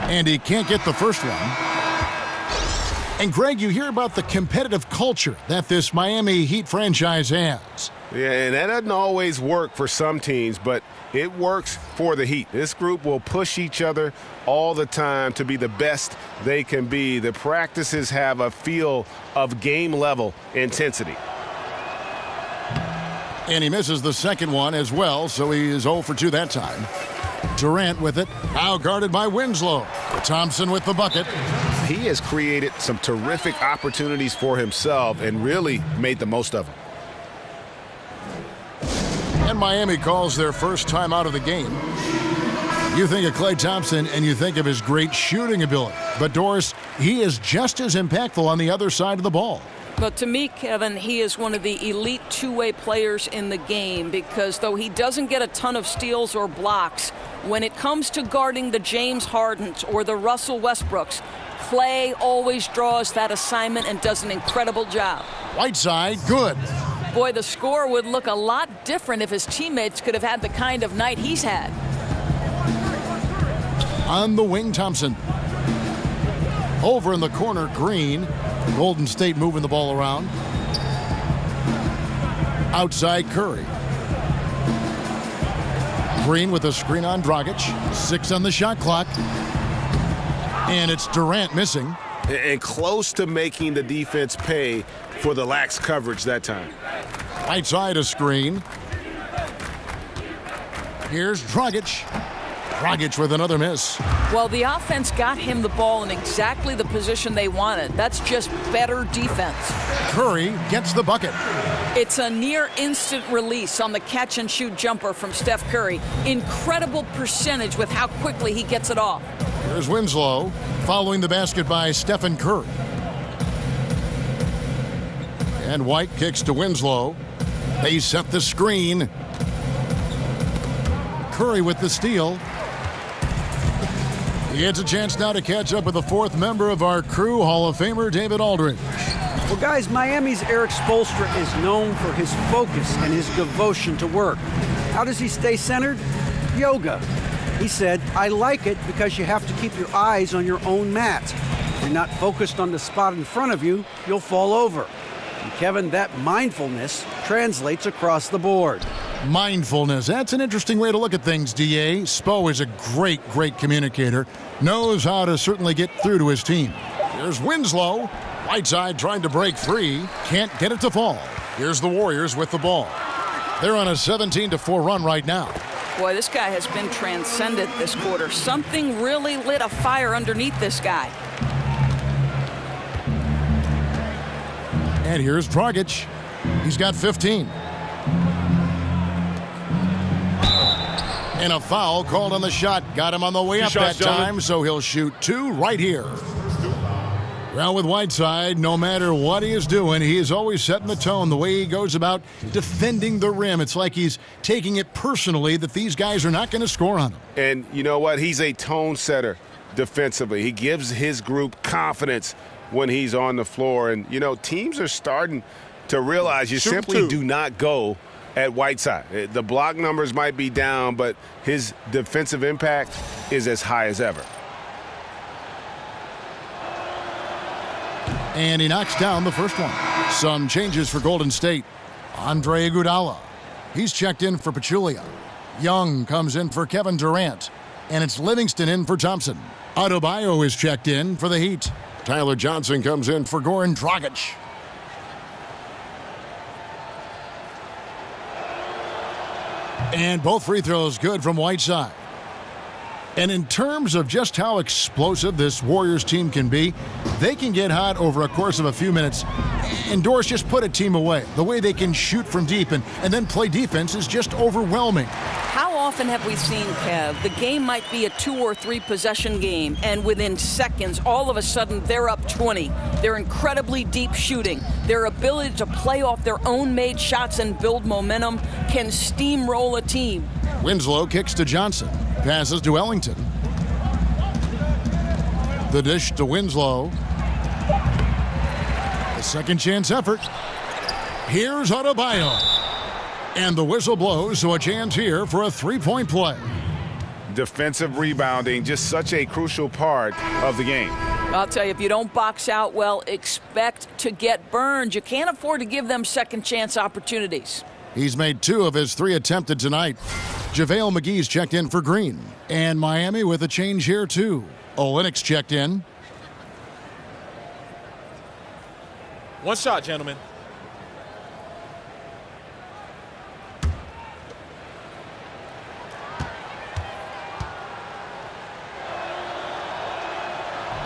And he can't get the first one. And Greg, you hear about the competitive culture that this Miami Heat franchise has. Yeah, and that doesn't always work for some teams, but it works for the Heat. This group will push each other all the time to be the best they can be. The practices have a feel of game-level intensity. And he misses the second one as well, so he is 0 for 2 that time. Durant with it, now guarded by Winslow. Thompson with the bucket. He has created some terrific opportunities for himself and really made the most of them. And Miami calls their first time out of the game. You think of Klay Thompson and you think of his great shooting ability. But Doris, he is just as impactful on the other side of the ball. But to me, Kevin, he is one of the elite two-way players in the game because though he doesn't get a ton of steals or blocks, when it comes to guarding the James Hardens or the Russell Westbrooks, Klay always draws that assignment and does an incredible job. Whiteside, good. Boy, the score would look a lot different if his teammates could have had the kind of night he's had. On the wing, Thompson. Over in the corner, Green. Golden State moving the ball around. Outside, Curry. Green with a screen on Dragic. 6 on the shot clock. And it's Durant missing. And close to making the defense pay for the lax coverage that time. Right side a screen. Here's Dragic. Dragic with another miss. Well, the offense got him the ball in exactly the position they wanted. That's just better defense. Curry gets the bucket. It's a near instant release on the catch and shoot jumper from Steph Curry. Incredible percentage with how quickly he gets it off. Here's Winslow following the basket by Stephen Curry. And White kicks to Winslow. They set the screen. Curry with the steal. He gets a chance now to catch up with the fourth member of our crew, Hall of Famer David Aldridge. Well, guys, Miami's Eric Spoelstra is known for his focus and his devotion to work. How does he stay centered? Yoga. He said, I like it because you have to keep your eyes on your own mat. If you're not focused on the spot in front of you, you'll fall over. And Kevin, that mindfulness translates across the board. Mindfulness. That's an interesting way to look at things, D.A. Spo is a great communicator. Knows how to certainly get through to his team. Here's Winslow. Whiteside trying to break free. Can't get it to fall. Here's the Warriors with the ball. They're on a 17-4 run right now. Boy, this guy has been transcendent this quarter. Something really lit a fire underneath this guy. And here's Dragic. He's got 15. And a foul called on the shot. Got him on the way up that time, so he'll shoot two right here. Well, with Whiteside, no matter what he is doing, he is always setting the tone. The way he goes about defending the rim, it's like he's taking it personally that these guys are not going to score on him. And you know what? He's a tone setter defensively. He gives his group confidence when he's on the floor. And, you know, teams are starting to realize you simply do not go at Whiteside. The block numbers might be down, but his defensive impact is as high as ever. And he knocks down the first one. Some changes for Golden State. Andre Iguodala. He's checked in for Pachulia. Young comes in for Kevin Durant. And it's Livingston in for Thompson. Adebayo is checked in for the Heat. Tyler Johnson comes in for Goran Dragic. And both free throws good from Whiteside. And in terms of just how explosive this Warriors team can be, they can get hot over a course of a few minutes. And Doris just put a team away. The way they can shoot from deep and then play defense is just overwhelming. How often have we seen, Kev, the game might be a 2 or 3 possession game, and within seconds, all of a sudden, they're up 20. They're incredibly deep shooting. Their ability to play off their own made shots and build momentum can steamroll a team. Winslow kicks to Johnson. Passes to Ellington. The dish to Winslow. A second chance effort. Here's Adebayo. And the whistle blows, so a chance here for a three-point play. Defensive rebounding, just such a crucial part of the game. I'll tell you, if you don't box out well, expect to get burned. You can't afford to give them second chance opportunities. He's made 2 of his 3 attempted tonight. JaVale McGee's checked in for Green. And Miami with a change here, too. Olynyk checked in. One shot, gentlemen.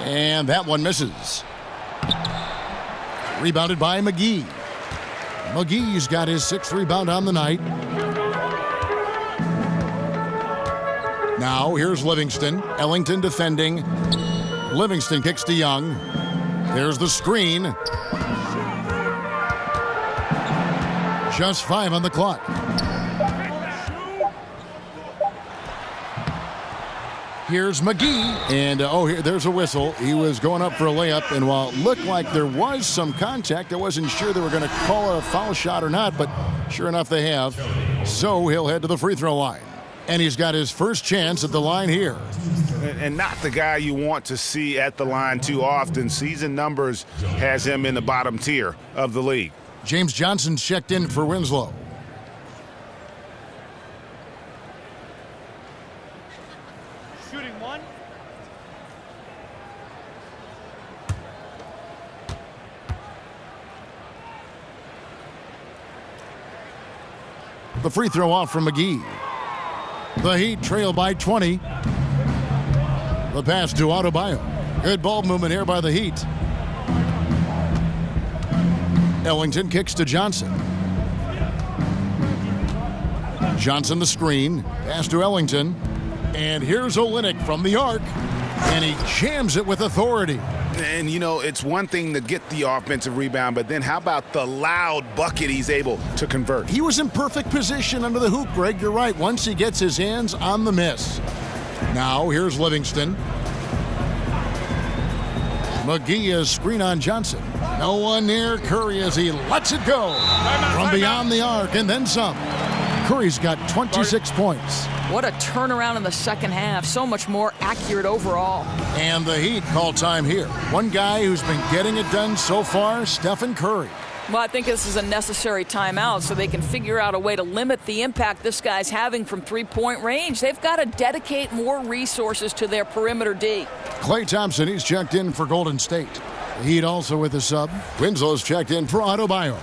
And that one misses. Rebounded by McGee. McGee's got his 6th rebound on the night. Now here's Livingston. Ellington defending. Livingston kicks to Young. There's the screen. Just 5 on the clock. Here's McGee. And, there's a whistle. He was going up for a layup, and while it looked like there was some contact, I wasn't sure they were going to call a foul shot or not, but sure enough they have. So he'll head to the free throw line. And he's got his first chance at the line here. And not the guy you want to see at the line too often. Season numbers has him in the bottom tier of the league. James Johnson's checked in for Winslow. The free throw off from McGee. The Heat trail by 20. The pass to Adebayo. Good ball movement here by the Heat. Ellington kicks to Johnson. Johnson the screen. Pass to Ellington. And here's Olynyk from the arc. And he jams it with authority. And, you know, it's one thing to get the offensive rebound, but then how about the loud bucket he's able to convert? He was in perfect position under the hoop, Greg. You're right. Once he gets his hands on the miss. Now, here's Livingston. McGee is screen on Johnson. No one near Curry as he lets it go from beyond the arc and then some. Curry's got 26 points. What a turnaround in the second half. So much more accurate overall. And the Heat call time here. One guy who's been getting it done so far, Stephen Curry. Well, I think this is a necessary timeout so they can figure out a way to limit the impact this guy's having from three-point range. They've got to dedicate more resources to their perimeter D. Klay Thompson, he's checked in for Golden State. The Heat also with a sub. Winslow's checked in for Adebayo.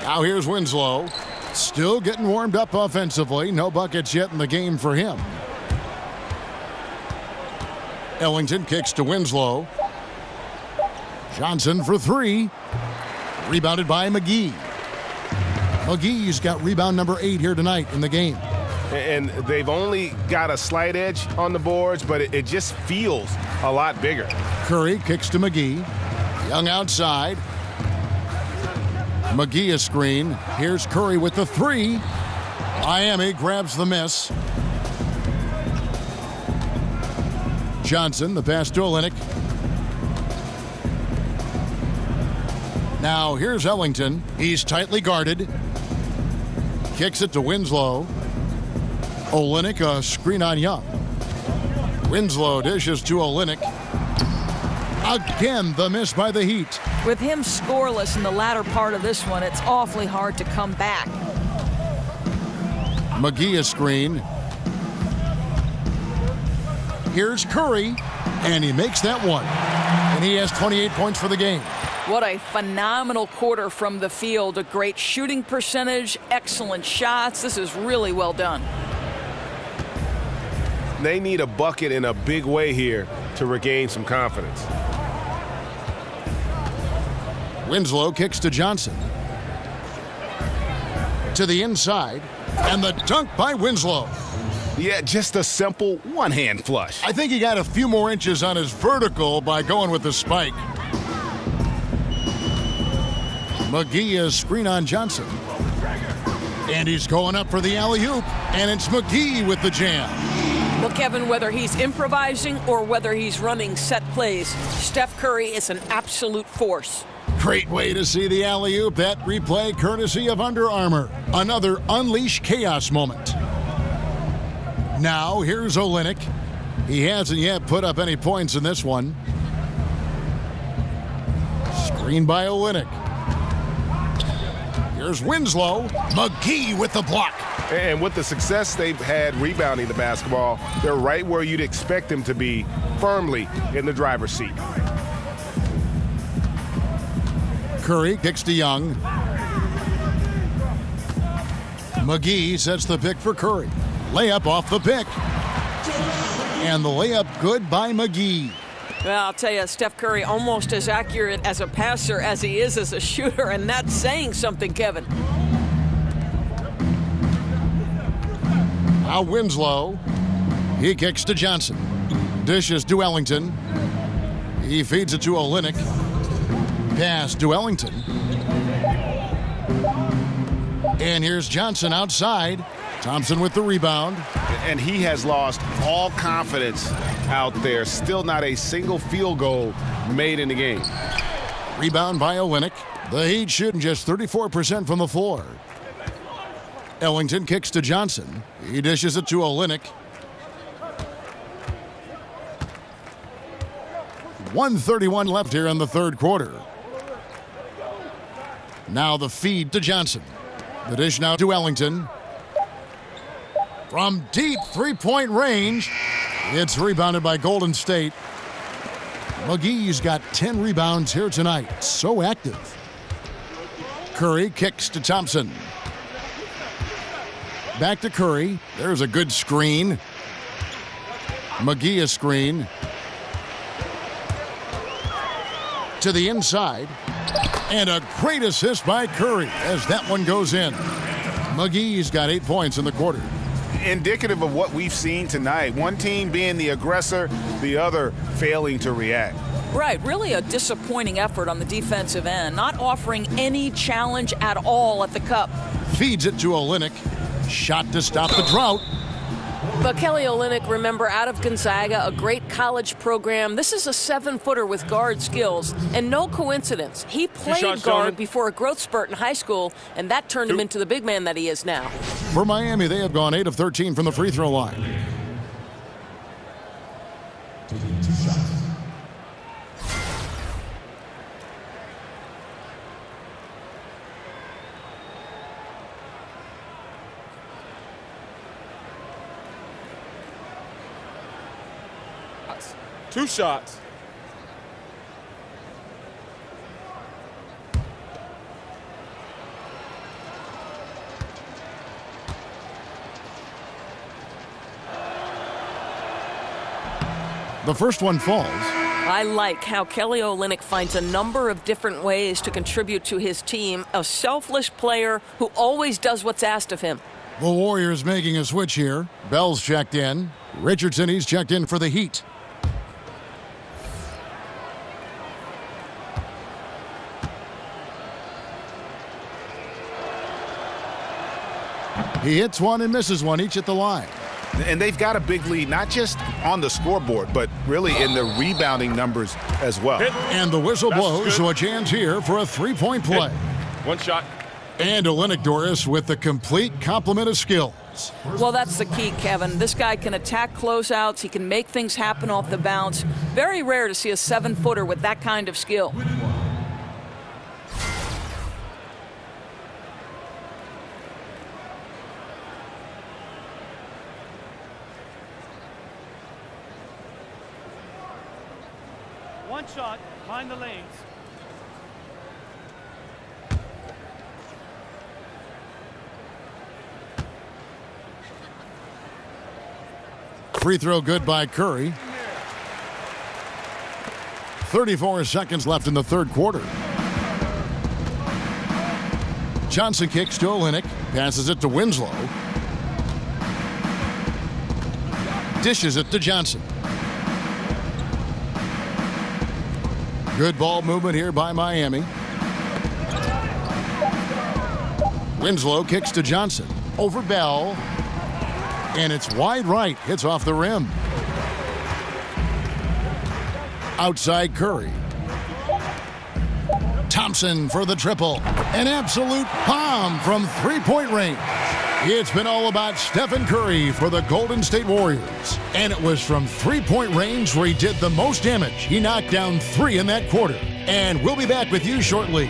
Now here's Winslow. Still getting warmed up offensively. No buckets yet in the game for him. Ellington kicks to Winslow. Johnson for three. Rebounded by McGee. McGee's got rebound number 8 here tonight in the game. And they've only got a slight edge on the boards, but it just feels a lot bigger. Curry kicks to McGee. Young outside. McGee a screen. Here's Curry with the three. Miami grabs the miss. Johnson, the pass to Olynyk. Now here's Ellington. He's tightly guarded. Kicks it to Winslow. Olynyk, a screen on Young. Winslow dishes to Olynyk. Again, the miss by the Heat. With him scoreless in the latter part of this one, it's awfully hard to come back. McGee a screen. Here's Curry, and he makes that one. And he has 28 points for the game. What a phenomenal quarter from the field. A great shooting percentage, excellent shots. This is really well done. They need a bucket in a big way here to regain some confidence. Winslow kicks to Johnson. To the inside, and the dunk by Winslow. Yeah, just a simple one-hand flush. I think he got a few more inches on his vertical by going with the spike. McGee is screen on Johnson. And he's going up for the alley-oop, and it's McGee with the jam. Well, Kevin, whether he's improvising or whether he's running set plays, Steph Curry is an absolute force. Great way to see the alley-oop. That replay courtesy of Under Armour. Another Unleash Chaos moment. Now, here's Olynyk. He hasn't yet put up any points in this one. Screen by Olynyk. Here's Winslow. McGee with the block. And with the success they've had rebounding the basketball, they're right where you'd expect them to be, firmly in the driver's seat. Curry kicks to Young. McGee sets the pick for Curry. Layup off the pick. And the layup good by McGee. Well, I'll tell you, Steph Curry almost as accurate as a passer as he is as a shooter, and that's saying something, Kevin. Now Winslow. He kicks to Johnson. Dishes to Ellington. He feeds it to Olynyk. Pass to Ellington. And here's Johnson outside. Thompson with the rebound. And he has lost all confidence out there. Still not a single field goal made in the game. Rebound by Olynyk. The Heat shooting just 34% from the floor. Ellington kicks to Johnson. He dishes it to Olynyk. 1:31 left here in the third quarter. Now the feed to Johnson. The dish now to Ellington. From deep three-point range, it's rebounded by Golden State. McGee's got 10 rebounds here tonight. So active. Curry kicks to Thompson. Back to Curry. There's a good screen. McGee a screen. To the inside. And a great assist by Curry as that one goes in. McGee's got 8 points in the quarter. Indicative of what we've seen tonight. One team being the aggressor, the other failing to react. Right, really a disappointing effort on the defensive end, not offering any challenge at all at the cup. Feeds it to Olynyk. Shot to stop the drought. But Kelly Olynyk, remember, out of Gonzaga, a great college program. This is a 7-footer with guard skills, and no coincidence. He played guard before a growth spurt in high school, and that turned him into the big man that he is now. For Miami, they have gone 8 of 13 from the free throw line. Two shots. The first one falls. I like how Kelly Olynyk finds a number of different ways to contribute to his team, a selfless player who always does what's asked of him. The Warriors making a switch here. Bell's checked in. Richardson, he's checked in for the Heat. He hits one and misses one, each at the line. And they've got a big lead, not just on the scoreboard, but really in the rebounding numbers as well. And the whistle blows, so a chance here for a three-point play. One shot. And Olynyk, Doris, with the complete complement of skills. Well, that's the key, Kevin. This guy can attack closeouts. He can make things happen off the bounce. Very rare to see a 7-footer with that kind of skill. One shot, find the lanes. Free throw good by Curry. 34 seconds left in the third quarter. Johnson kicks to Olynyk, passes it to Winslow. Dishes it to Johnson. Good ball movement here by Miami. Winslow kicks to Johnson. Over Bell. And it's wide right. Hits off the rim. Outside Curry. Thompson for the triple. An absolute bomb from three-point range. It's been all about Stephen Curry for the Golden State Warriors. And it was from three-point range where he did the most damage. He knocked down 3 in that quarter. And we'll be back with you shortly.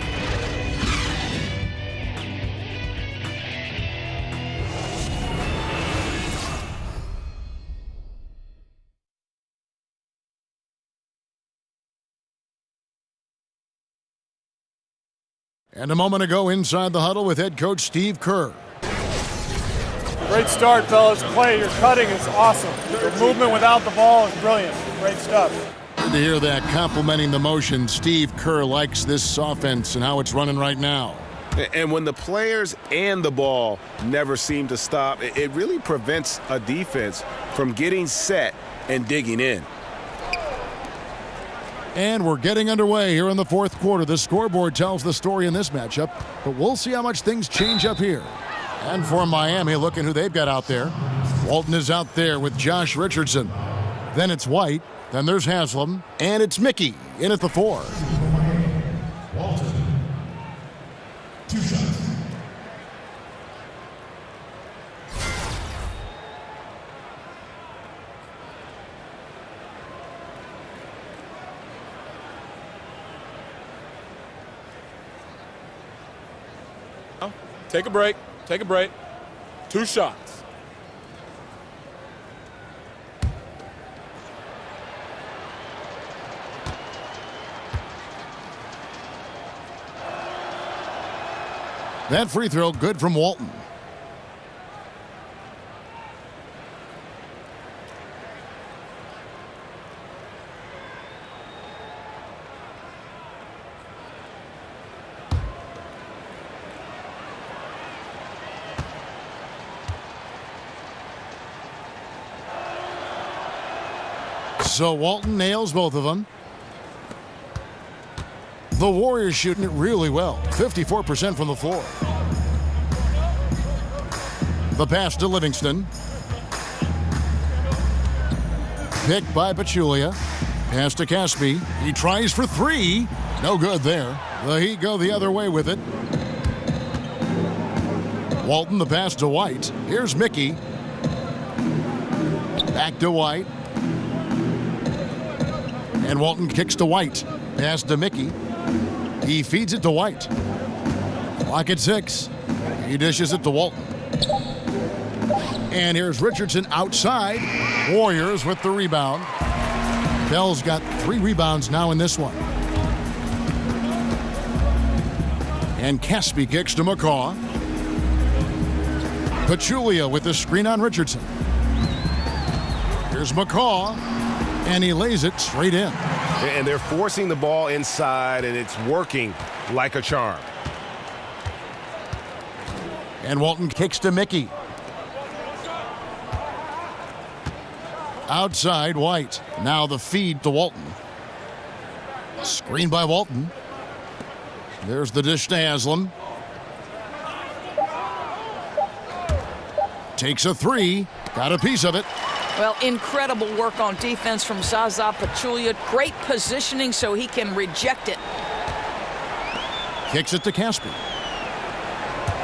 And a moment ago inside the huddle with head coach Steve Kerr. Great start, fellas. Play, your cutting is awesome. Your movement without the ball is brilliant. Great stuff. Good to hear that, complimenting the motion. Steve Kerr likes this offense and how it's running right now. And when the players and the ball never seem to stop, it really prevents a defense from getting set and digging in. And we're getting underway here in the fourth quarter. The scoreboard tells the story in this matchup, but we'll see how much things change up here. And for Miami, looking who they've got out there. Walton is out there with Josh Richardson. Then it's White. Then there's Haslam. And it's Mickey in at the 4. Walton. 2 shots. Take a break. Take a break. 2 shots. That free throw good from Walton. So Walton nails both of them. The Warriors shooting it really well, 54% from the floor. The pass to Livingston. Picked by Pachulia. Pass to Caspi. He tries for three. No good there. The Heat go the other way with it. Walton, the pass to White. Here's Mickey. Back to White. And Walton kicks to White. Pass to Mickey. He feeds it to White. Clock at 6. He dishes it to Walton. And here's Richardson outside. Warriors with the rebound. Bell's got 3 rebounds now in this one. And Caspi kicks to McCaw. Pachulia with the screen on Richardson. Here's McCaw. And he lays it straight in. And they're forcing the ball inside, and it's working like a charm. And Walton kicks to Mickey. Outside, White. Now the feed to Walton. Screen by Walton. There's the dish to Haslam. Takes a 3. Got a piece of it. Well, incredible work on defense from Zaza Pachulia. Great positioning so he can reject it. Kicks it to Caspi.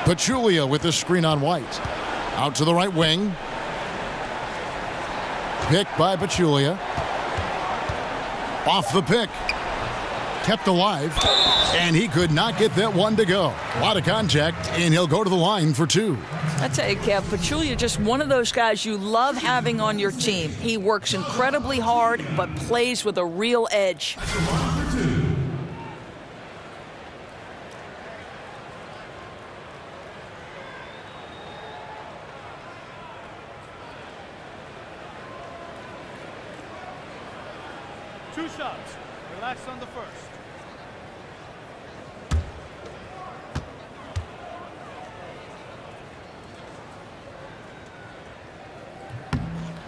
Pachulia with the screen on White. Out to the right wing. Picked by Pachulia. Off the pick. Kept alive. And he could not get that one to go. A lot of contact, and he'll go to the line for 2. I tell you, Kev, Pachulia, just one of those guys you love having on your team. He works incredibly hard, but plays with a real edge. Two shots. Relax on the first.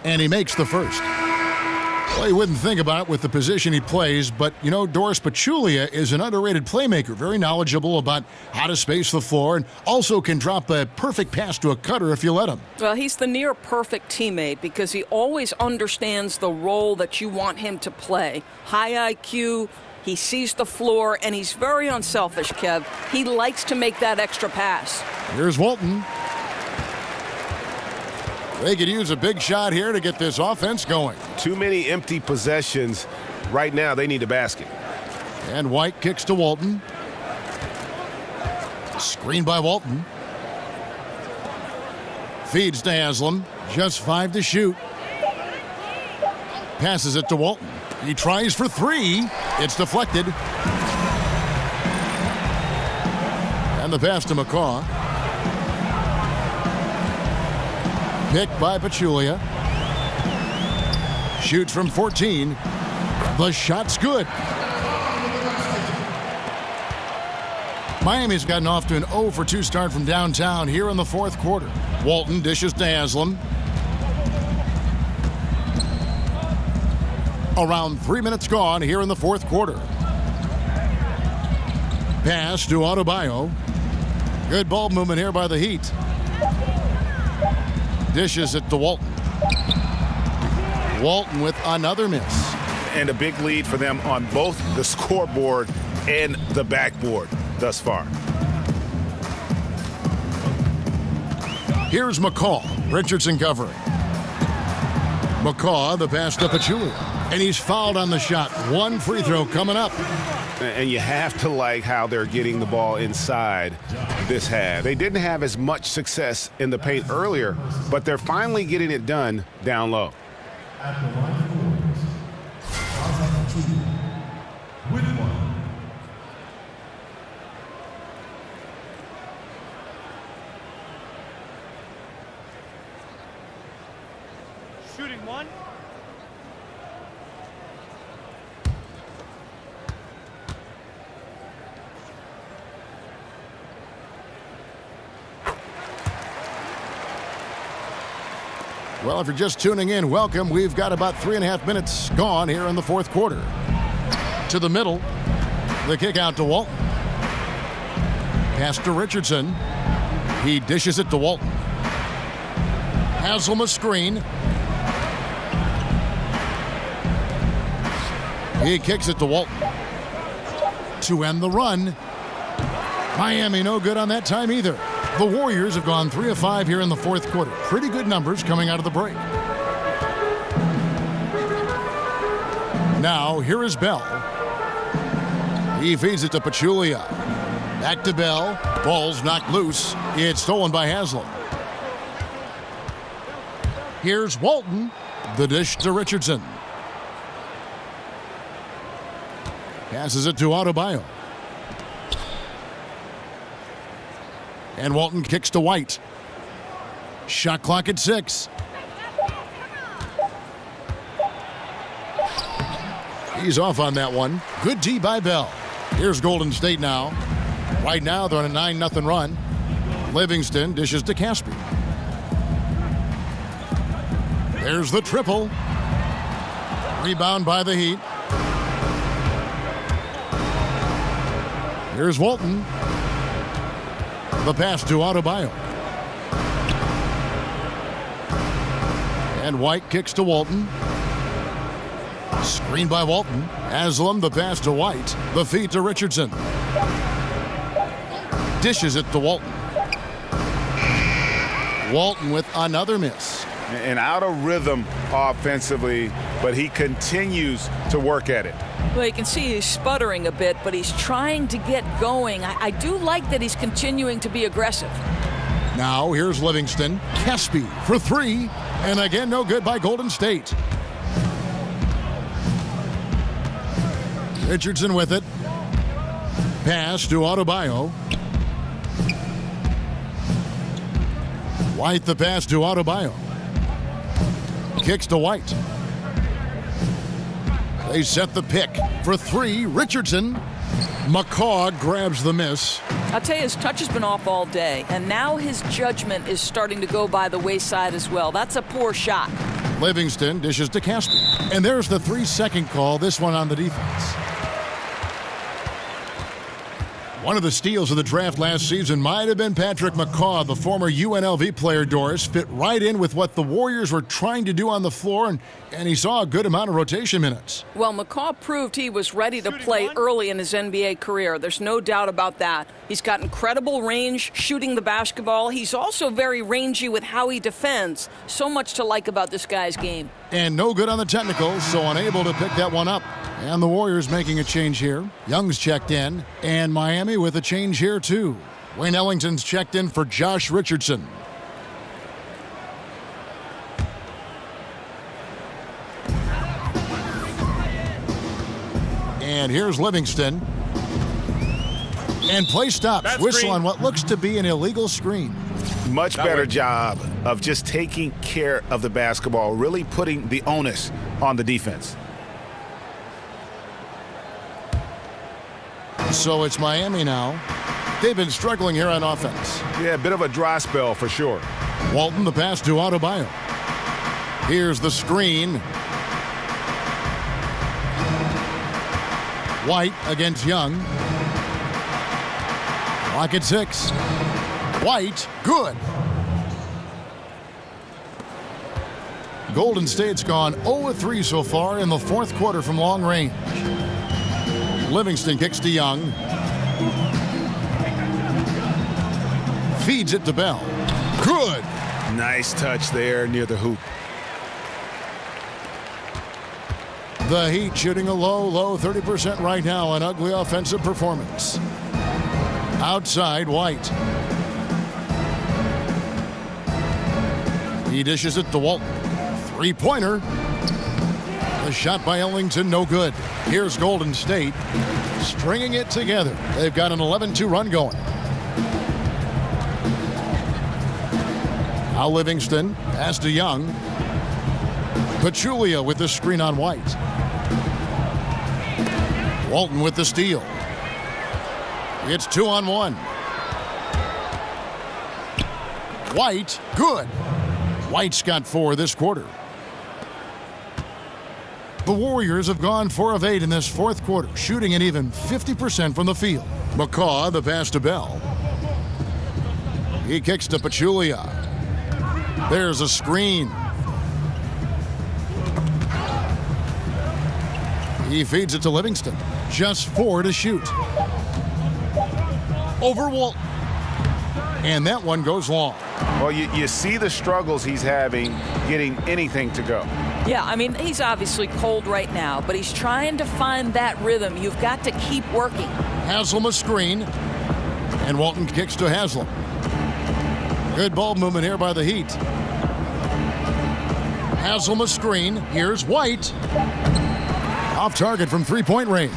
And he makes the first. Well, you wouldn't think about it with the position he plays, but, you know, Doris Pachulia is an underrated playmaker, very knowledgeable about how to space the floor, and also can drop a perfect pass to a cutter if you let him. Well, he's the near-perfect teammate because he always understands the role that you want him to play. High IQ, he sees the floor, and he's very unselfish, Kev. He likes to make that extra pass. Here's Walton. They could use a big shot here to get this offense going. Too many empty possessions. Right now, they need a basket. And White kicks to Walton. Screen by Walton. Feeds to Haslam. Just 5 to shoot. Passes it to Walton. He tries for 3. It's deflected. And the pass to McCaw. Picked by Pachulia. Shoots from 14. The shot's good. Miami's gotten off to an 0 for 2 start from downtown here in the 4th quarter. Walton dishes to Haslam. Around 3 minutes gone here in the 4th quarter. Pass to Adebayo. Good ball movement here by the Heat. Dishes it to Walton. Walton with another miss. And a big lead for them on both the scoreboard and the backboard thus far. Here's McCaw. Richardson covering. McCaw, the pass to Pachulia. And he's fouled on the shot. 1 free throw coming up. And you have to like how they're getting the ball inside this half. They didn't have as much success in the paint earlier, but they're finally getting it done down low. At the line of Warriors, with 1. Shooting 1. Well, if you're just tuning in, welcome. We've got about 3.5 minutes gone here in the fourth quarter. To the middle. The kick out to Walton. Pass to Richardson. He dishes it to Walton. Haslam a screen. He kicks it to Walton. To end the run. Miami no good on that time either. The Warriors have gone 3 of 5 here in the fourth quarter. Pretty good numbers coming out of the break. Now, here is Bell. He feeds it to Pachulia. Back to Bell. Ball's knocked loose. It's stolen by Haslam. Here's Walton. The dish to Richardson. Passes it to Adebayo. And Walton kicks to White. Shot clock at 6. He's off on that one. Good D by Bell. Here's Golden State now. Right now they're on a 9-0 run. Livingston dishes to Caspi. There's the triple. Rebound by the Heat. Here's Walton. The pass to Adebayo. And White kicks to Walton. Screen by Walton. Haslam, the pass to White. The feed to Richardson. Dishes it to Walton. Walton with another miss. And out of rhythm offensively, but he continues to work at it. Well, you can see he's sputtering a bit, but he's trying to get going. I do like that he's continuing to be aggressive. Now here's Livingston. Caspi for 3. And again, no good by Golden State. Richardson with it. Pass to Adebayo. White the pass to Adebayo. Kicks to White. They set the pick for 3. Richardson. McCaw grabs the miss. I'll tell you, his touch has been off all day, and now his judgment is starting to go by the wayside as well. That's a poor shot. Livingston dishes to Caspi. And there's the 3-second call, this one on the defense. One of the steals of the draft last season might have been Patrick McCaw, the former UNLV player. Doris fit right in with what the Warriors were trying to do on the floor, and he saw a good amount of rotation minutes. Well, McCaw proved he was ready to play early in his NBA career. There's no doubt about that. He's got incredible range shooting the basketball. He's also very rangy with how he defends. So much to like about this guy's game. And no good on the technicals, so unable to pick that one up. And the Warriors making a change here. Young's checked in, and Miami with a change here too. Wayne Ellington's checked in for Josh Richardson. And here's Livingston. And play stops. Whistle on what looks to be an illegal screen. Much better job of just taking care of the basketball, really putting the onus on the defense. So it's Miami now. They've been struggling here on offense. Yeah, a bit of a dry spell for sure. Walton, the pass to Adebayo. Here's the screen. White against Young. Clock at 6. White, good. Golden State's gone 0-3 so far in the fourth quarter from long range. Livingston kicks to Young. Feeds it to Bell. Good. Nice touch there near the hoop. The Heat shooting a low 30% right now. An ugly offensive performance. Outside, White. He dishes it to Walton. Three-pointer. The shot by Ellington, no good. Here's Golden State stringing it together. They've got an 11-2 run going. Now Livingston, pass to Young. Pachulia with the screen on White. Walton with the steal. It's 2-on-1. White, good. White's got 4 this quarter. The Warriors have gone 4 of 8 in this fourth quarter, shooting an even 50% from the field. McCaw, the pass to Bell. He kicks to Pachulia. There's a screen. He feeds it to Livingston. Just 4 to shoot. Over Walton. And that one goes long. Well, you see the struggles he's having getting anything to go. Yeah, I mean, he's obviously cold right now, but he's trying to find that rhythm. You've got to keep working. Haslam a screen. And Walton kicks to Haslam. Good ball movement here by the Heat. Haslam a screen. Here's White. Off target from three-point range.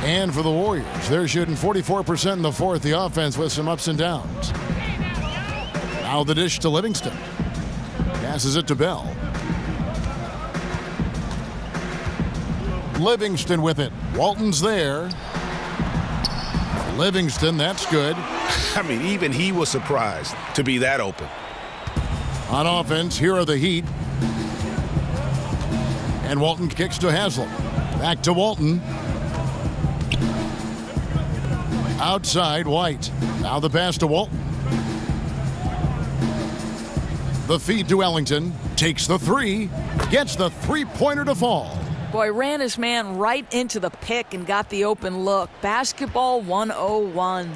And for the Warriors, they're shooting 44% in the fourth. The offense with some ups and downs. Now the dish to Livingston. Passes it to Bell. Livingston with it. Walton's there. Livingston, that's good. I mean, even he was surprised to be that open. On offense, here are the Heat. And Walton kicks to Haslam. Back to Walton. Outside, White. Now the pass to Walton. The feed to Ellington. Takes the 3. Gets the three-pointer to fall. Boy, ran his man right into the pick and got the open look. Basketball 101.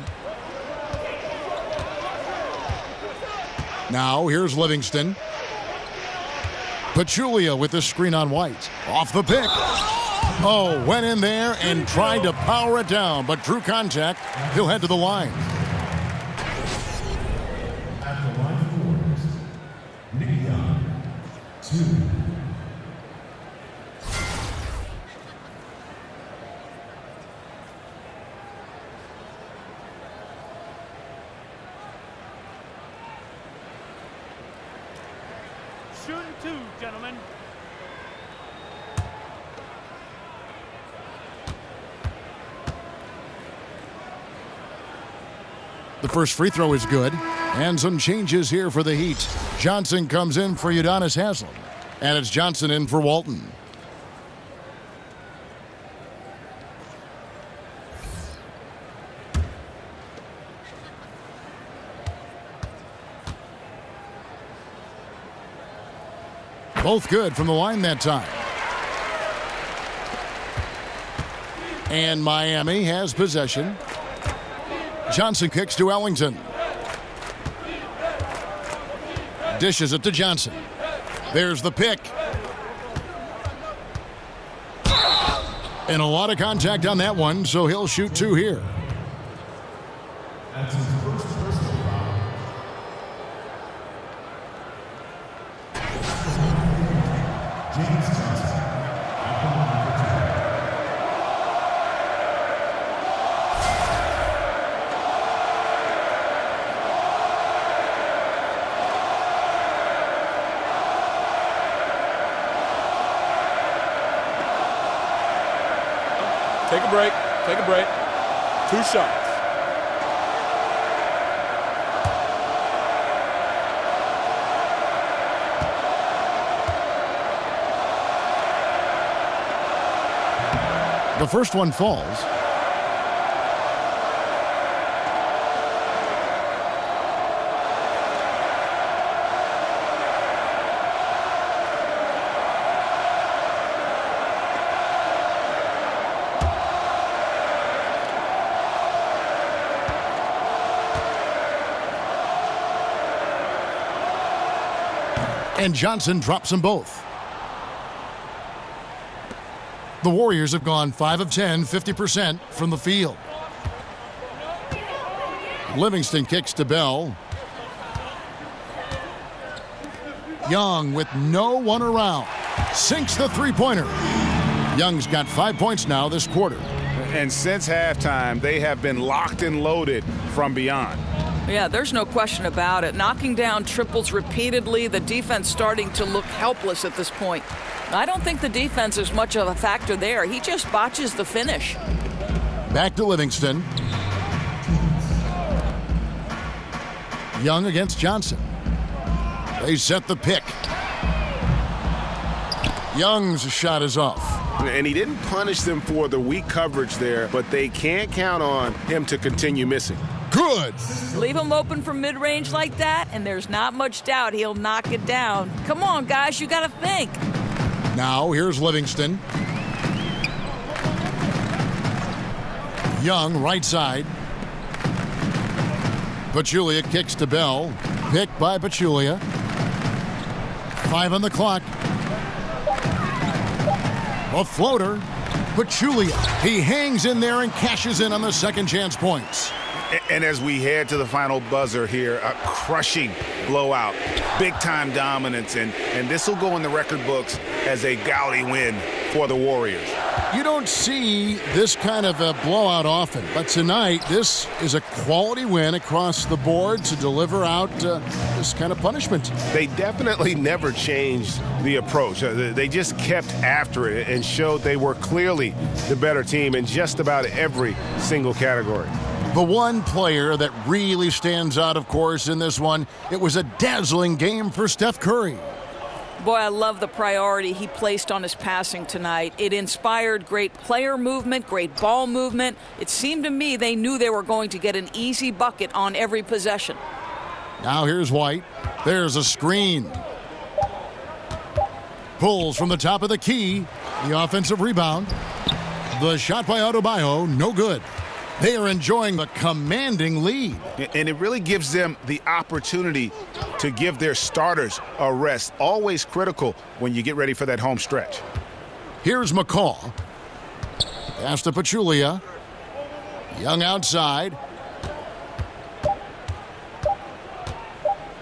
Now here's Livingston. Pachulia with the screen on White. Off the pick. Oh, went in there and tried to power it down, but drew contact. He'll head to the line. At the line of the Warriors, Nick Young, 2. Shooting 2, gentlemen. The first free throw is good. And some changes here for the Heat. Johnson comes in for Udonis Haslam. And it's Johnson in for Walton. Both good from the line that time. And Miami has possession. Johnson kicks to Ellington. Dishes it to Johnson. There's the pick. And a lot of contact on that one, so he'll shoot 2 here. That's his first personal foul. James Johnson, at the line for 2. Take a break. Take a break. 2 shots. The first one falls. And Johnson drops them both. The Warriors have gone 5 of 10, 50% from the field. Livingston kicks to Bell. Young with no one around. Sinks the three-pointer. Young's got 5 points now this quarter. And since halftime, they have been locked and loaded from beyond. Yeah, there's no question about it. Knocking down triples repeatedly, the defense starting to look helpless at this point. I don't think the defense is much of a factor there. He just botches the finish. Back to Livingston. Young against Johnson. They set the pick. Young's shot is off. And he didn't punish them for the weak coverage there, but they can't count on him to continue missing. Good. Leave him open from mid-range like that, and there's not much doubt he'll knock it down. Come on, guys, you got to think. Now here's Livingston. Young, right side. Pachulia kicks to Bell. Picked by Pachulia. 5 on the clock. A floater. Pachulia. He hangs in there and cashes in on the second chance points. And as we head to the final buzzer here, a crushing blowout, big-time dominance, and this will go in the record books as a gaudy win for the Warriors. You don't see this kind of a blowout often, but tonight this is a quality win across the board to deliver out this kind of punishment. They definitely never changed the approach. They just kept after it and showed they were clearly the better team in just about every single category. The one player that really stands out, of course, in this one, it was a dazzling game for Steph Curry. Boy, I love the priority he placed on his passing tonight. It inspired great player movement, great ball movement. It seemed to me they knew they were going to get an easy bucket on every possession. Now here's White. There's a screen. Pulls from the top of the key. The offensive rebound. The shot by Adebayo, no good. They are enjoying the commanding lead. And it really gives them the opportunity to give their starters a rest. Always critical when you get ready for that home stretch. Here's McCall. Pass to Pachulia. Young outside.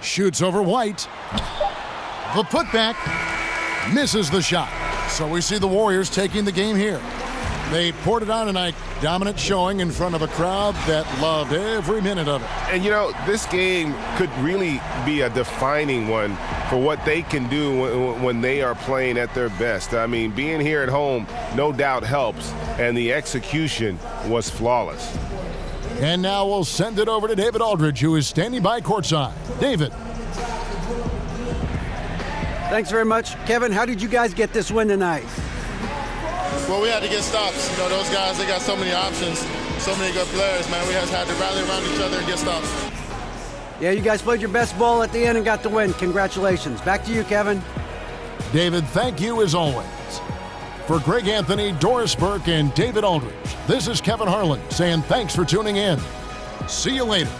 Shoots over White. The putback misses the shot. So we see the Warriors taking the game here. They poured it on tonight. Dominant showing in front of a crowd that loved every minute of it. And, you know, this game could really be a defining one for what they can do when they are playing at their best. I mean, being here at home no doubt helps, and the execution was flawless. And now we'll send it over to David Aldridge, who is standing by courtside. David. Thanks very much. Kevin, how did you guys get this win tonight? Well, we had to get stops. You know, those guys, they got so many options, so many good players, man. We just had to rally around each other and get stops. Yeah, you guys played your best ball at the end and got the win. Congratulations. Back to you, Kevin. David, thank you as always. For Greg Anthony, Doris Burke, and David Aldridge, this is Kevin Harlan saying thanks for tuning in. See you later.